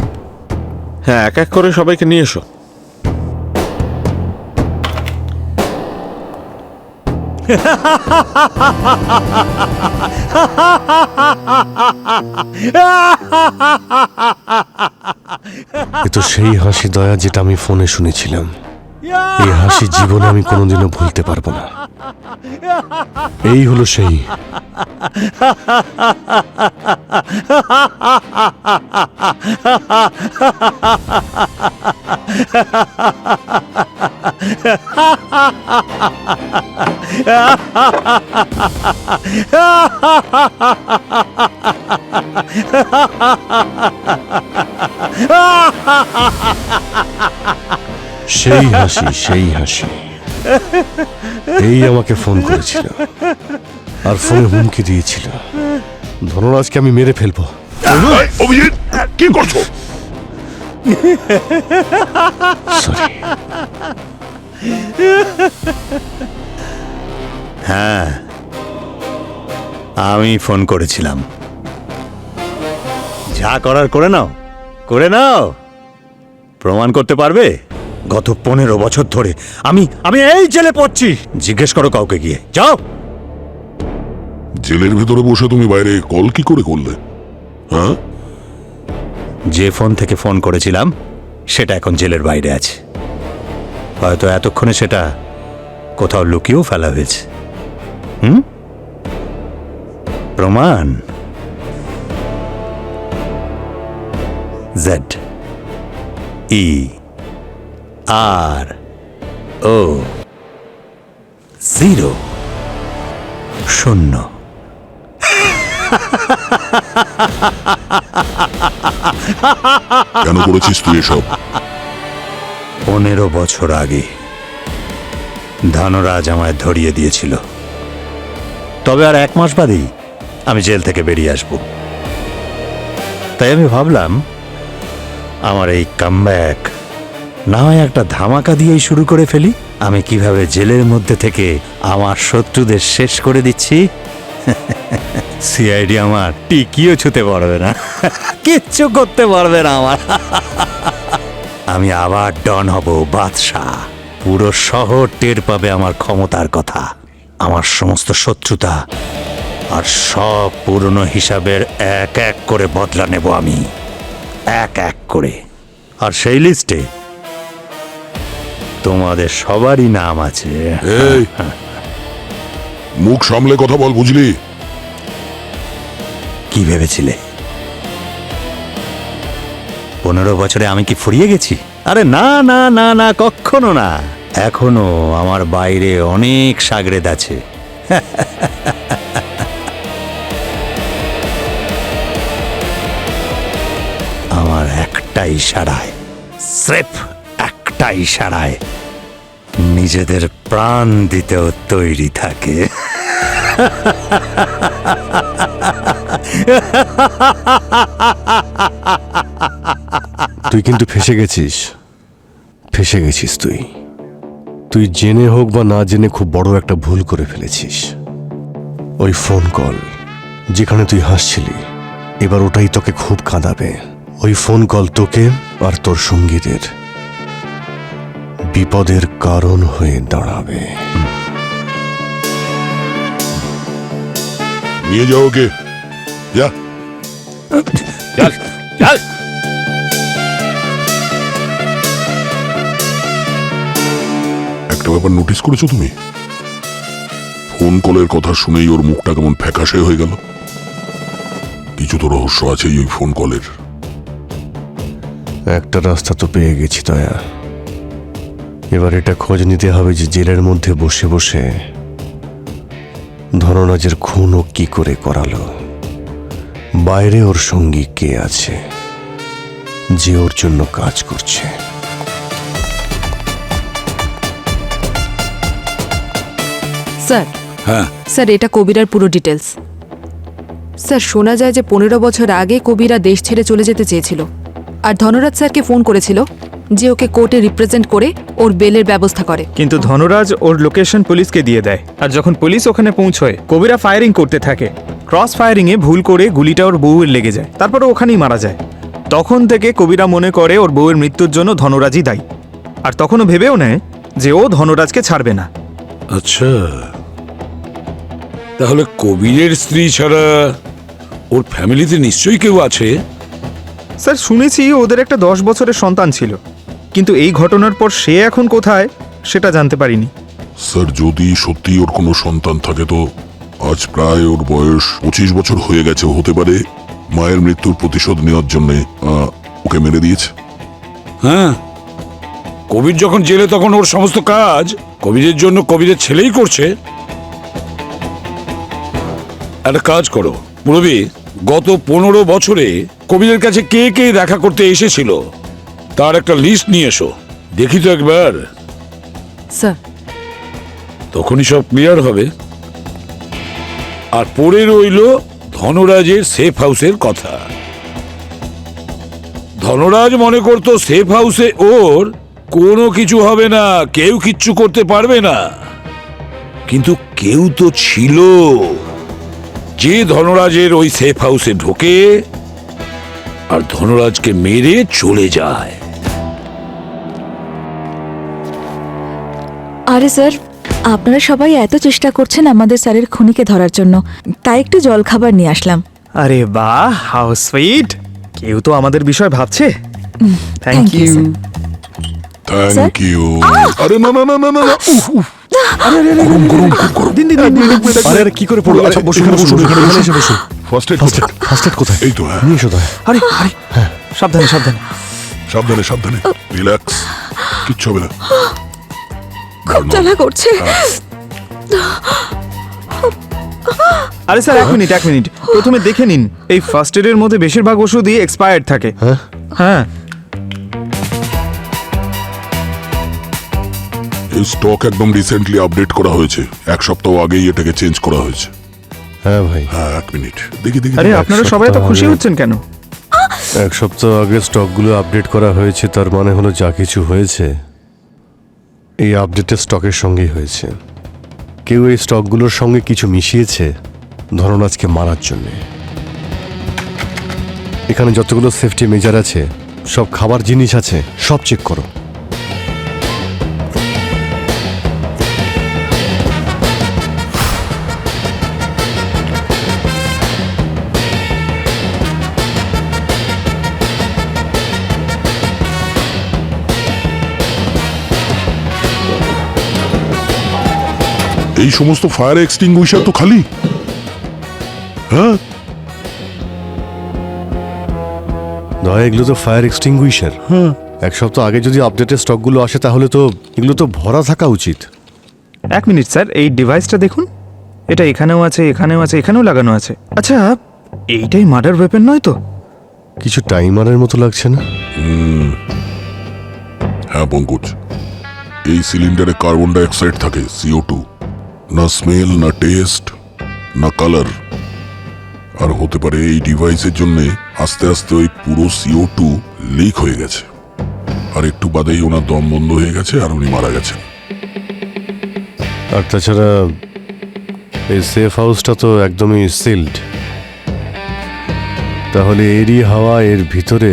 হ্যাঁ, এক এক করে সবাইকে নিয়ে এসো। এ তো সেই হাসি দয়া যেটা আমি ফোনে শুনেছিলাম। এই হাসি জীবনে আমি কোনোদিনও ভুলতে পারবো না। এই হলো সেই। সেই হাসি, সেই হাসি। এই আমাকে ফোন করেছিল আর ফোনে হুমকি দিয়েছিল ধনরাজকে আমি মেরে ফেলবো। অভিজিৎ, কি করছো? সরি। হ্যাঁ, আমি ফোন করেছিলাম। যা করার করে নাও, করে নাও। প্রমাণ করতে পারবে গত 15 বছর ধরে আমি এই জেলে পড়ছি? জিজ্ঞেস করো কাউকে গিয়ে, যাও। জেলের ভেতরে বসে তুমি বাইরে কল কি করে করলে? হ্যাঁ, যে ফোন থেকে ফোন করেছিলাম সেটা এখন জেলের বাইরে আছে। হয়তো এতক্ষণে সেটা কোথাও লুকিয়েও ফেলা হয়েছে। প্রমাণ ZERO 0 কেন করেছিস তুই এসব? 15 বছর আগে ধনরাজ আমায় ধরিয়ে দিয়েছিল, তবে আর 1 মাস বাদেই আমি জেল থেকে বেরিয়ে আসব। তাই আমি ভাবলাম আমার এই কামব্যাক না হয় একটা ধামাকা দিয়েই শুরু করে ফেলি। আমি কিভাবে জেলের মধ্যে থেকে আমার শত্রুদের শেষ করে দিচ্ছি, সিআইডি আমার টিকিও ছুতে পারবে না, কিচ্ছু করতে পারবে না আমার। আমি আবার ডন হব, বাদশাহ। পুরো শহর টের পাবে আমার ক্ষমতার কথা। আমার সমস্ত শত্রুতা আর সব পুরনো হিসাবের এক এক করে বদলা নেব আমি, এক এক করে। আর সেই লিস্টে তোমাদের সবারই নাম আছে। এই, মুখ সামলে কথা বল, বুঝলি? কি ভেবেছিলে 15 বছরে আমি কি ফুরিয়ে গেছি? আরে না না না না, কখনো না। এখনো আমার বাইরে অনেক সাগরেদ আছে। আমার একটা ইশারায়, স্রেফ একটা ইশারায় নিজেদের প্রাণ দিতেও তৈরি থাকে। তুই কিন্তু ফেসে গেছিস, ফেসে গেছিস তুই। তুই জেনে হোক বা না জেনে খুব বড় একটা ভুল করে ফেলেছিস। ওই ফোন কল যেখানে তুই হাসছিলি, এবার ওটাই তোকে খুব কাঁদাবে। ওই ফোন কল তোকে আর তোর সঙ্গীদের বিপদের কারণ হয়ে দাঁড়াবে। নিয়ে যাও ওকে, যা। চল চল। একটা ব্যাপার নোটিস করেছো তুমি? ফোন কলের কথা শুনেই ওর মুখটা কেমন ফ্যাকাশে হয়ে গেল। কিছু তো রহস্য আছেই ওই ফোন কলের। একটা রাস্তা তো পেয়ে গেছি দয়া। এবার এটা খোঁজ নিতে হবে যে জেলের মধ্যে বসে বসে ধনরাজের খুন ও কি করে করালো, বাইরে ওর সঙ্গী কে আছে যে ওর জন্য কাজ করছে। স্যার, হ্যাঁ, স্যার এটা কবিরার পুরো ডিটেলস। স্যার শোনা যায় যে 15 বছর আগে কবিরা দেশ ছেড়ে চলে যেতে চেয়েছিল, আর ধনরাজ স্যারকে ফোন করেছিল যে ওকে কোর্টে রিপ্রেজেন্ট করে ওর বেলের ব্যবস্থা করে। কিন্তু ধনরাজ ওর লোকেশন পুলিশকে দিয়ে দেয়, আর যখন পুলিশ ওখানে পৌঁছয় কবিরা ফায়ারিং করতে থাকে। ক্রস ফায়ারিংয়ে ভুল করে গুলিটা ওর বউয়ের লেগে যায়, তারপর ওখানেই মারা যায়। তখন থেকে কবিরা মনে করে ওর বউয়ের মৃত্যুর জন্য ধনরাজই দায়ী, আর তখনও ভেবেও নেয় যে ও ধনরাজকে ছাড়বে না। আচ্ছা, তাহলে কবিরের স্ত্রী ছাড়া ওর ফ্যামিলিতে নিশ্চয়ই কেউ আছে। স্যার শুনেছি ওদের একটা 10 বছরের সন্তান ছিল, কিন্তু এই ঘটনার পর সে এখন কোথায় সেটা জানতে পারিনি। স্যার, যদি সত্যি ওর কোনো সন্তান থাকে তো আজ প্রায় ওর বয়স 25 বছর হয়ে গেছে। হতে পারে মায়ের মৃত্যুর প্রতিশোধ নেওয়ার জন্য ওকে মেরে দিয়েছে। হ্যাঁ, কবির যখন জেলে তখন ওর সমস্ত কাজ কবিরের জন্য কবিরের ছেলেই করছে। একটা কাজ করো মুরবি, গত 15 বছরে কবিরের কাছে কে কে দেখা করতে এসেছিল তার একটা লিস্ট নিয়ে এসো, দেখি তো একবার। স্যার, তখনই সব ক্লিয়ার হবে। আর পড়ে রইল ধনরাজের সেফ হাউসের কথা। ধনরাজ মনে করতো সেফ হাউসে ওর কোনো কিছু হবে না, কেউ কিচ্ছু করতে পারবে না। কিন্তু কেউ তো ছিল যে ধনরাজের ওই সেফ হাউসে ঢোকে আর ধনরাজকে মেরে চলে যায়। আরে স্যার, আপনারা সবাই এত চেষ্টা করছেন আমাদের স্যারের খুনিকে ধরার জন্য, তাই একটু জলখাবার নিয়ে আসলাম। আরে বাহ, হাউ সুইট! কেউ তো আমাদের বিষয় ভাবছে। Thank Thank you, you. sir. Thank you. আরে না না না না না, উফ উফ। গরম গরম খুব গরম। আরে আরে কি করে পড়লো? আচ্ছা বসুন, এখানে বসুন, এখানে এসে বসুন। ফার্স্ট এড, ফার্স্ট এড কোথায়? এই তো। হ্যাঁ, নিয়ে এসো দয়া। আরে আরে, সাবধানে সাবধানে। সাবধানে সাবধানে, রিল্যাক্স, কিচ্ছু হবে না। খুব জ্বালা করছে। আরে স্যার এক মিনিট প্রথমে দেখে নিন, এই ফার্স্ট এডের মধ্যে বেশিরভাগ ওষুধই এক্সপায়ার্ড থাকে। হ্যাঁ এই স্টক একদম রিসেন্টলি আপডেট করা হয়েছে, 1 সপ্তাহ আগেই এটাকে চেঞ্জ করা হয়েছে। হ্যাঁ ভাই, হ্যাঁ 1 মিনিট দেখি। আরে আপনারা সবাই এত খুশি হচ্ছেন কেন? 1 সপ্তাহ আগে স্টকগুলো আপডেট করা হয়েছে, তার মানে হলো যা কিছু হয়েছে এই আপডেটের স্টকের সঙ্গেই হয়েছে। কেউ এই স্টকগুলোর সঙ্গে কিছু মিশিয়েছে ধনরাজকে মারার জন্য। এখানে যতগুলো সেফটি মেজার আছে, সব খাবার জিনিস আছে, সব চেক করো। এই সমস্ত ফায়ার এক্সটিংগুইশার তো খালি। হ্যাঁ দয়া, এগুলো তো ফায়ার এক্সটিংগুইশার। 1 সপ্তাহ আগে যদি আপডেটের স্টকগুলো আসে তাহলে তো এগুলো তো ভরা থাকা উচিত। এক মিনিট স্যার, এই ডিভাইসটা দেখুন, এটা এখানেও আছে, এখানেও লাগানো আছে। আচ্ছা, এইটাই মার্ডার ওয়েপন নয় তো? কিছু টাইমারের মতো লাগছে না? হ্যাঁ পঙ্কজ, এই সিলিন্ডারে কার্বন ডাই অক্সাইড থাকে, CO2। না স্মেল, না টেস্ট, না কালার। আর হতে পারে এই ডিভাইসের জন্য আস্তে আস্তে ওই পুরো CO2 লিক হয়ে গেছে, আর একটু বাদেই ওনার দম বন্ধ হয়ে গেছে আর উনি মারা গেছেন। আর তাছাড়া এই সেফ হাউসটা তো একদমই সিল্ড, তাহলে এরই হাওয়া এর ভিতরে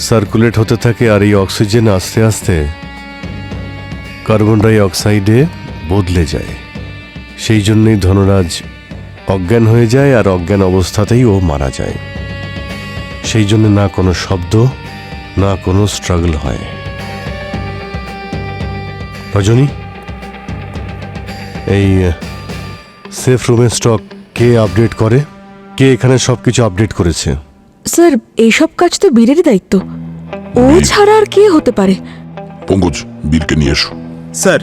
সার্কুলেট হতে থাকে, আর এই অক্সিজেন আস্তে আস্তে কার্বন ডাই অক্সাইডে বদলে যায়। সেই জন্যই ধনরাজ অজ্ঞান হয়ে যায়, আর অজ্ঞান অবস্থাতেই ও মারা যায়। সেই জন্য না কোনো শব্দ, না কোনো স্ট্রাগল হয়। রজনী, এই সেফ রুমের স্টক কে আপডেট করে? কে এখানে সবকিছু আপডেট করেছে? স্যার এইসব কাজ তো বীরের দায়িত্ব, ও ছাড়া আর কে হতে পারে? পঙ্কজ, বীরকে নিয়ে এসো। স্যার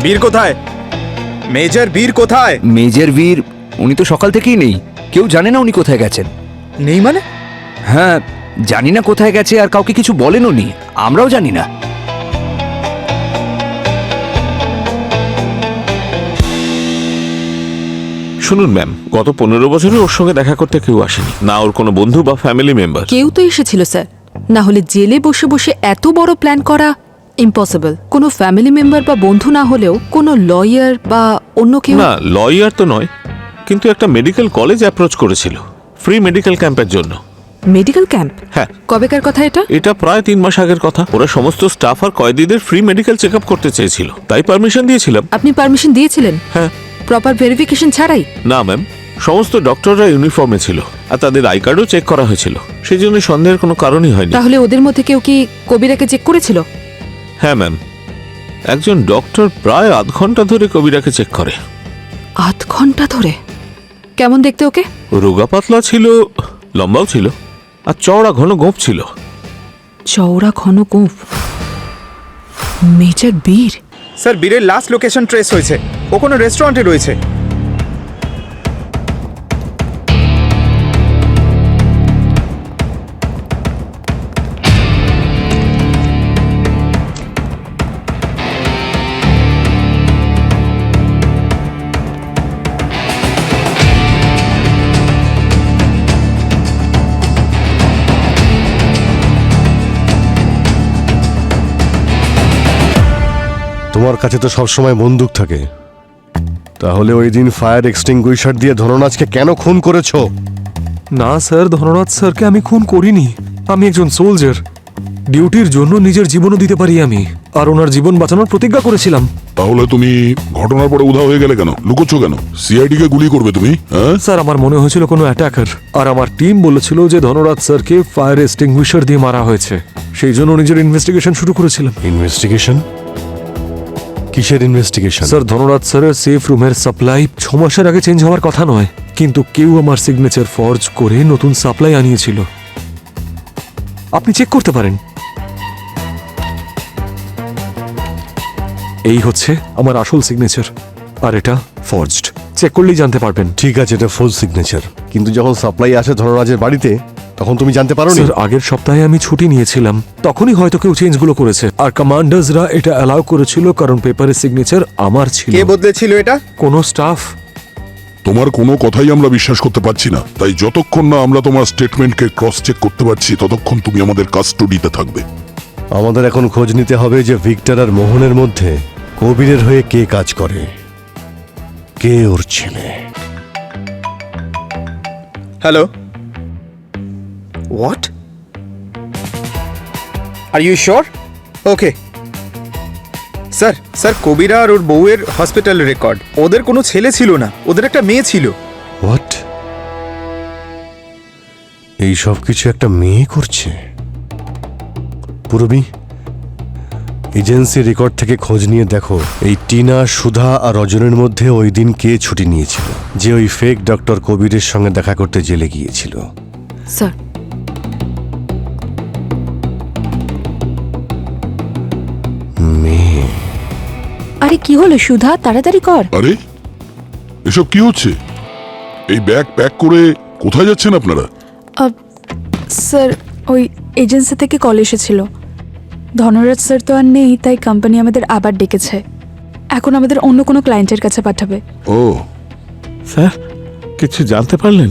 বীর কোথায়? মেজর বীর কোথায়? মেজর বীর উনি তো সকাল থেকেই নেই, কেউ জানে না উনি কোথায় গেছেন। নেই মানে? হ্যাঁ, জানি না কোথায় গেছে, আর কাউকে কিছু বলেনও নি, আমরাও জানি না। শুনুন ম্যাম, গত 15 বছরে ওর সঙ্গে দেখা করতে কেউ আসেনি, না ওর কোনো বন্ধু বা ফ্যামিলি মেম্বার। কেউ তো এসেছিল স্যার, না হলে জেলে বসে বসে এত বড় প্ল্যান করা ইম্পসিবল। কোনো ফ্যামিলি মেম্বার বা বন্ধু না হলেও কোনো লয়ার বা অন্য কেউ? না, লয়ার তো নয়, কিন্তু একটা মেডিকেল কলেজ অ্যাপ্রোচ করেছিল ফ্রি মেডিকেল ক্যাম্পের জন্য। Medical camp? হ্যাঁ। কবেকার কথা এটা? এটা প্রায় 3 মাস আগের কথা। ওরা সমস্ত স্টাফ আর কয়েদিদের ফ্রি মেডিকেল চেক আপ করতে চেয়েছিল, তাই পারমিশন দিয়েছিলাম। আপনি পারমিশন দিয়েছিলেন? হ্যাঁ। প্রপার ভেরিফিকেশন ছাড়াই? না ম্যাম, সমস্ত ডক্টররা ইউনিফর্মে ছিল, আর তাদের আই কার্ডও চেক করা হয়েছিল, সেই জন্য সন্দেহের কোনো কারণই হয়নি। তাহলে ওদের মধ্যে কেউ কি কবিরাকে চেক করেছিল? হ্যাঁ ম্যাম, একজন ডক্টর প্রায় আধ ঘন্টা ধরে কবিরাকে চেক করে। আধ ঘন্টা ধরে? কেমন দেখতে ওকে? রোগা পাতলা ছিল, লম্বাও ছিল, আর চওড়া ঘন গোঁফ ছিল। চওড়া ঘন গোঁফ? মেজর বীর? স্যার বীরের লাস্ট লোকেশন ট্রেস হয়েছে, ও কোনো রেস্টুরেন্টে রয়েছে। তোমার কাছে তো সবসময় বন্দুক থাকে, তাহলে ওই দিন ফায়ার এক্সটিংগুইশার দিয়ে ধনরাজকে কেন খুন করেছো? না স্যার, ধনরাজ স্যারকে আমি খুন করিনি। আমি একজন সোলজার, ডিউটির জন্য নিজের জীবনও দিতে পারি আমি, আর ওনার জীবন বাঁচানোর প্রতিজ্ঞা করেছিলাম। তাহলে তুমি ঘটনার পরে উধাও হয়ে গেলে কেন? লুকোচ্ছ কেন? সিআইডি কে গুলি করবে তুমি? হ্যাঁ স্যার, আমার মনে হয়েছিল কোনো অ্যাটাকার, আর আমার টিম বলেছিল যে ধনরাজ স্যারকে ফায়ার এক্সটিংগুইশার দিয়ে মারা হয়েছে, সেই জন্য নিজের ইনভেস্টিগেশন শুরু করেছিলাম। ইনভেস্টিগেশন? কিসের ইনভেস্টিগেশন? স্যার, ধনরাজ স্যারের সেফ রুমের সাপ্লাই 6 মাসের আগে চেঞ্জ হওয়ার কথা নয়, কিন্তু কেউ আমার সিগনেচার ফর্জ করে নতুন সাপ্লাই আনিয়েছিল। আপনি চেক করতে পারেন। এই হচ্ছে আমার আসল সিগনেচার, আর এটা ফর্জড। চেক করলেই জানতে পারবেন। ঠিক আছে, এটা ফুল সিগনেচার, কিন্তু যখন সাপ্লাই আসে ধনরাজের বাড়িতে তখন তুমি জানতে পারো নি? স্যার, আগের সপ্তাহে আমি ছুটি নিয়েছিলাম, তখনই হয়তো কেউ চেঞ্জগুলো করেছে। আর কমান্ডার্সরা এটা অ্যালাউ করেছিল কারণ পেপারের সিগনেচার আমার ছিল। কে বদলেছিল এটা? কোনো স্টাফ। তোমার কোনো কথাই আমরা বিশ্বাস করতে পারছি না, তাই যতক্ষণ না আমরা তোমার স্টেটমেন্টকে ক্রস চেক করতে পারছি ততক্ষণ তুমি আমাদের কাস্টডিতে থাকবে। আমাদের এখন খোঁজ নিতে হবে যে ভিক্টর আর মোহনের মধ্যে কবিরের হয়ে কে কাজ করে, কে ওর ছেলে। Hello, what? Are you sure? Okay sir. Sir, কবিরা আর ওর বউয়ের হসপিটাল রেকর্ড, ওদের কোনো ছেলে ছিল না, ওদের একটা মেয়ে ছিল। হোয়াট? এই সব কিছু একটা মেয়ে করছে? পুরবি, এজেন্সি রেকর্ড থেকে খোঁজ নিয়ে দেখো এই টিনা, সুধা আর রজনীর মধ্যে ওই দিন কে ছুটি নিয়েছিল, যে ওই ফেক ডক্টর কবিরের সঙ্গে দেখা করতে জেলে গিয়েছিল। স্যার, মেয়ে। আরে কি হলো সুধা, তাড়াতাড়ি কর। আরে এসব কি হচ্ছে? এই ব্যাগ প্যাক করে কোথায় যাচ্ছেন আপনারা? স্যার, ওই এজেন্সি থেকে কল এসেছিল। ধনরাজ স্যার তো আর নেই, তাই কোম্পানি আমাদের আবার ডেকেছে। এখন আমাদের অন্য কোনো ক্লায়েন্টের কাছে পাঠাবে। ও স্যার, কিছু জানতে পারলেন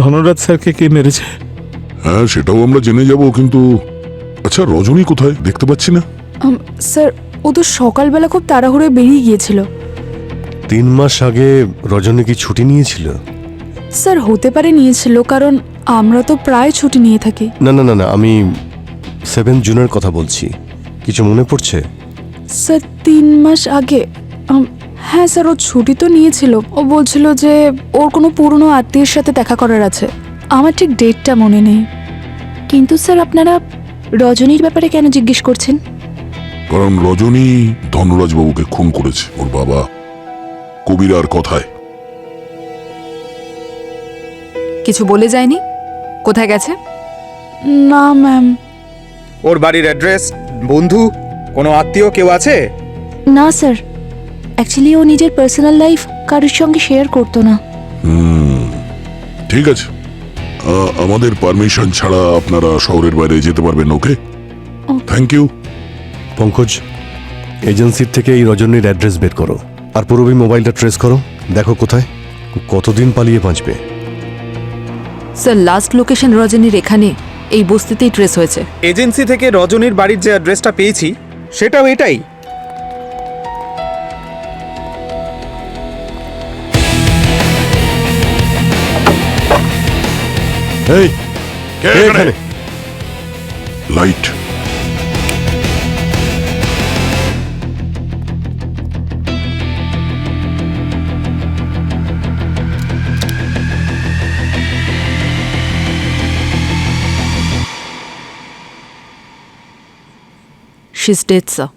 ধনরাজ স্যারকে কে মেরেছে? হ্যাঁ, সেটাও আমরা জেনে যাব, কিন্তু আচ্ছা রজনী কোথায়? দেখতে পাচ্ছি না। স্যার, ও তো সকালবেলা খুব তাড়াহুড়োয় বেরিয়ে গিয়েছিল। 3 মাস আগে রজনী কি ছুটি নিয়েছিল? স্যার, হতে পারে নিয়েছিল, কারণ আমরা তো প্রায় ছুটি নিয়ে থাকি। না না না না, আমি 7 জুনের কথা বলছি। কিছু মনে পড়ছে? স্যার, 3 মাস আগে। হ্যাঁ স্যার, ও ছুটি তো নিয়েছিল। ও বলছিল যে ওর কোনো পুরনো আত্মীয়ের সাথে দেখা করার আছে। আমার ঠিক ডেটটা মনে নেই। কিন্তু স্যার, আপনারা রজনীর ব্যাপারে কেন জিজ্ঞেস করছেন? কারণ রজনী ধনরাজ বাবুকে খুন করেছে ওর বাবা কবিরার কথায়। কিছু বলে যায়নি? কোথায় গেছে? না ম্যাম। ওর বাড়ির অ্যাড্রেস, বন্ধু, কোনো আত্মীয় কেউ আছে? না স্যার, অ্যাকচুয়ালি ও নিজের পার্সোনাল লাইফ কারোর সঙ্গে শেয়ার করতো না। ঠিক আছে, আমাদের পারমিশন ছাড়া আপনারা শহরের বাইরে যেতে পারবেন। ওকে, থ্যাংক ইউ। পঙ্কজ, এজেন্সির থেকে এই রজনীর অ্যাড্রেস বের করো, আর পুরবি মোবাইলটা ট্রেস করো, দেখো কোথায়, কতদিন পালিয়ে বাঁচবে। স্যার, লাস্ট লোকেশন রজনীর এখানে, এই বস্তিতেই ট্রেস হয়েছে। এজেন্সি থেকে রজনীর বাড়ির যে অ্যাড্রেসটা পেয়েছি সেটাও এটাই। এই কে এখানে? Light. She's dead, sir.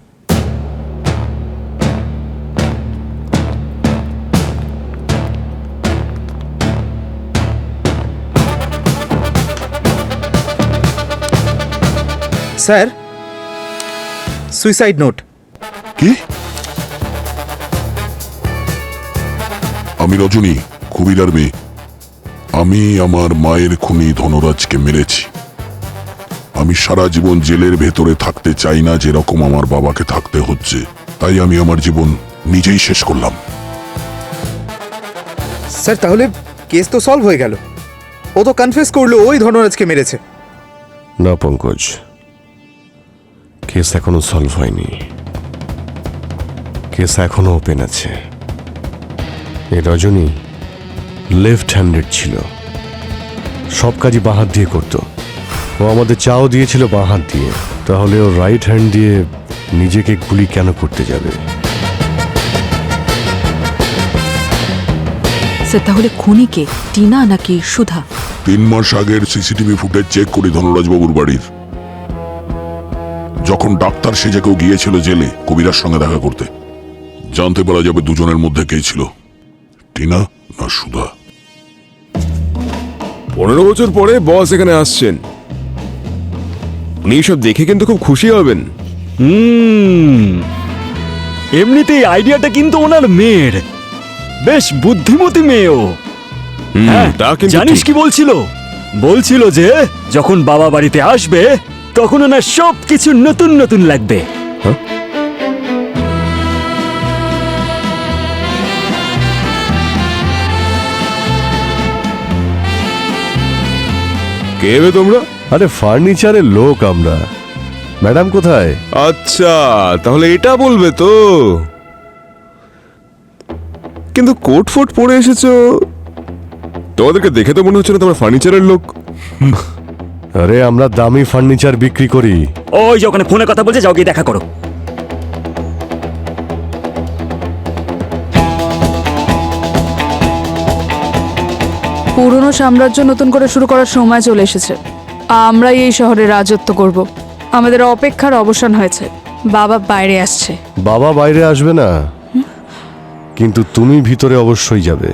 Sir, suicide note. কি? আমি রজনী, কবিরার মেয়ে। আমি আমার মায়ের খুনি ধনরাজকে মেরেছি। আমি সারা জীবন জেলের ভেতরে থাকতে চাই না, যেরকম আমার বাবাকে থাকতে হচ্ছে। তাই আমি আমার জীবন নিজেই শেষ করলাম। স্যার, তাহলে কেস তো সলভ হয়ে গেল। ও তো কনফেস করলো ওই ধনরাজকে মেরেছে। না পঙ্কজ, কেস এখনো সলভ হয়নি। কেস এখনো ওপেন আছে। এই রজনী লেফট হ্যান্ডেড ছিল, সব কাজই বাঁ হাত দিয়ে করত। ও আমাদের চাও দিয়েছিল বাঁ হাত দিয়ে, তাহলে ও রাইট হ্যান্ড দিয়ে নিজেকে গুলি কেন করতে যাবে? স্যার, তাহলে খুনি কে? টিনা নাকি সুধা? 3 মাস আগের সিসিটিভি ফুটেজ চেক করি ধনরাজ বাবুর বাড়ির। যখন ডাক্তার সেজে কেউ গিয়েছিল জেলে কবিরার সঙ্গে দেখা করতে, জানতে পারা যাবে দুজনের মধ্যে কে ছিল, টিনা না সুধা। 15 বছর পরে বস এখানে আসছেন। উনি সব দেখে কিন্তু খুব খুশি হবেন। এমনিতেই আইডিয়াটা কিন্তু ওনার মেয়ের, বেশ বুদ্ধিমতী মেয়েও। হ্যাঁ, তা কিন্তু জানিস ঠিক। কি বলছিল? বলছিল যে যখন বাবা বাড়িতে আসবে তখন ওনার সব কিছু নতুন নতুন লাগবে। কে বে তোমরা? আরে ফার্নিচারের লোক আমরা। ম্যাডাম কোথায়? আচ্ছা, তাহলে এটা বলবে তো। কিন্তু কোট ফোট পরে এসেছো, তোমাদেরকে দেখে তো মনে হচ্ছে না তোমরা ফার্নিচারের লোক। আরে আমরা দামি ফার্নিচার বিক্রি করি। ওই যে ওখানে ফোনে কথা বলছে, যাও গিয়ে দেখা করো। পুরনো সাম্রাজ্য নতুন করে শুরু করার সময় চলে এসেছে। আমরাই এই শহরে রাজত্ব করব। আমাদের অপেক্ষার অবসান হয়েছে। বাবা বাইরে আসছে। বাবা বাইরে আসবে না, কিন্তু তুমি ভিতরে অবশ্যই যাবে।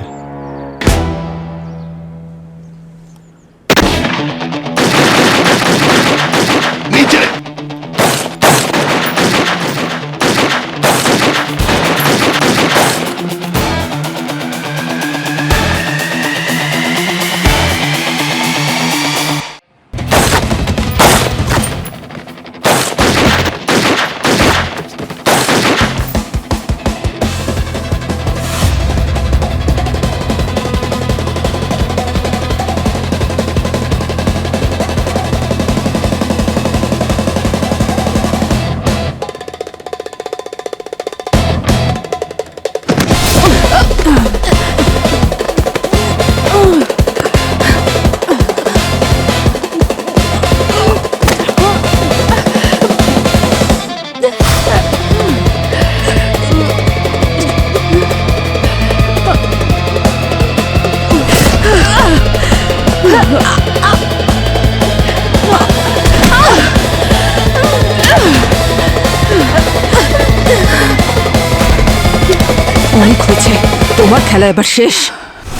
অনেক হয়েছে, তোমার খেলা এবার শেষ।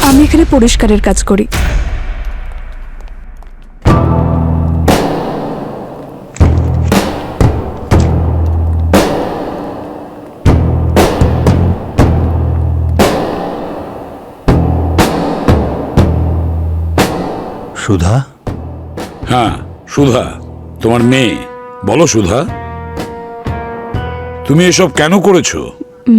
আমি এখানে পরিষ্কারের কাজ করি। সুধা? হ্যাঁ, সুধা, তোমার মেয়ে। বলো সুধা, তুমি এসব কেন করেছো?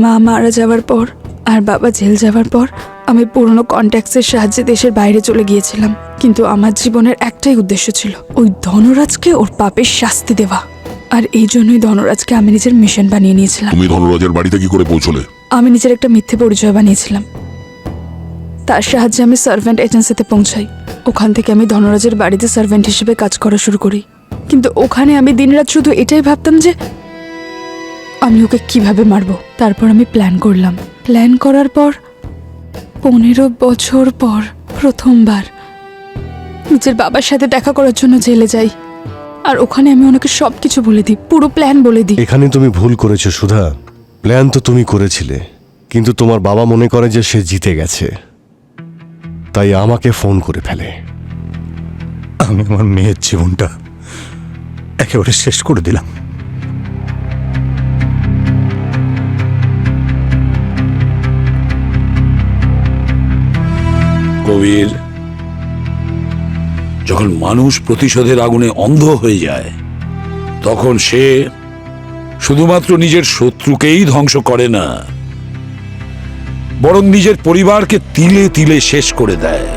মা মারা যাওয়ার পর আর বাবা জেল যাওয়ার পর আমি পুরনো কন্ট্যাক্টসের সাহায্যে দেশের বাইরে চলে গিয়েছিলাম। কিন্তু আমার জীবনের একটাই উদ্দেশ্য ছিল, ওই ধনরাজকে ওর পাপের শাস্তি দেওয়া। আর এই জন্যই ধনরাজকে আমি নিজের মিশন বানিয়ে নিয়েছিলাম। তুমি ধনরাজের বাড়িতে কি করে পৌঁছলে? আমি নিজের একটা মিথ্যে পরিচয় বানিয়েছিলাম। তার সাহায্যে আমি সার্ভেন্ট এজেন্সিতে পৌঁছাই। ওখান থেকে আমি ধনরাজের বাড়িতে সার্ভেন্ট হিসেবে কাজ করা শুরু করি। কিন্তু ওখানে আমি দিনরাত শুধু এটাই ভাবতাম যে আমি ওকে কিভাবে মারবো। তারপর আমি প্ল্যান করলাম। প্ল্যান করার পর 15 বছর পর প্রথমবার নিজের বাবার সাথে দেখা করার জন্য জেলে যাই। আর ওখানে আমি ওনাকে সবকিছু বলে দিই, পুরো প্ল্যান বলে দিই। এখানে তুমি ভুল করেছো সুধা। প্ল্যান তো তুমি করেছিলে, কিন্তু তোমার বাবা মনে করে যে সে জিতে গেছে, তাই আমাকে ফোন করে ফেলে। আমি আমার মেয়ের জীবনটা একেবারে শেষ করে দিলাম। কবির, যখন মানুষ প্রতিশোধের আগুনে অন্ধ হয়ে যায়, তখন সে শুধুমাত্র নিজের শত্রুকেই ধ্বংস করে না, বরং নিজের পরিবারকে তিলে তিলে শেষ করে দেয়।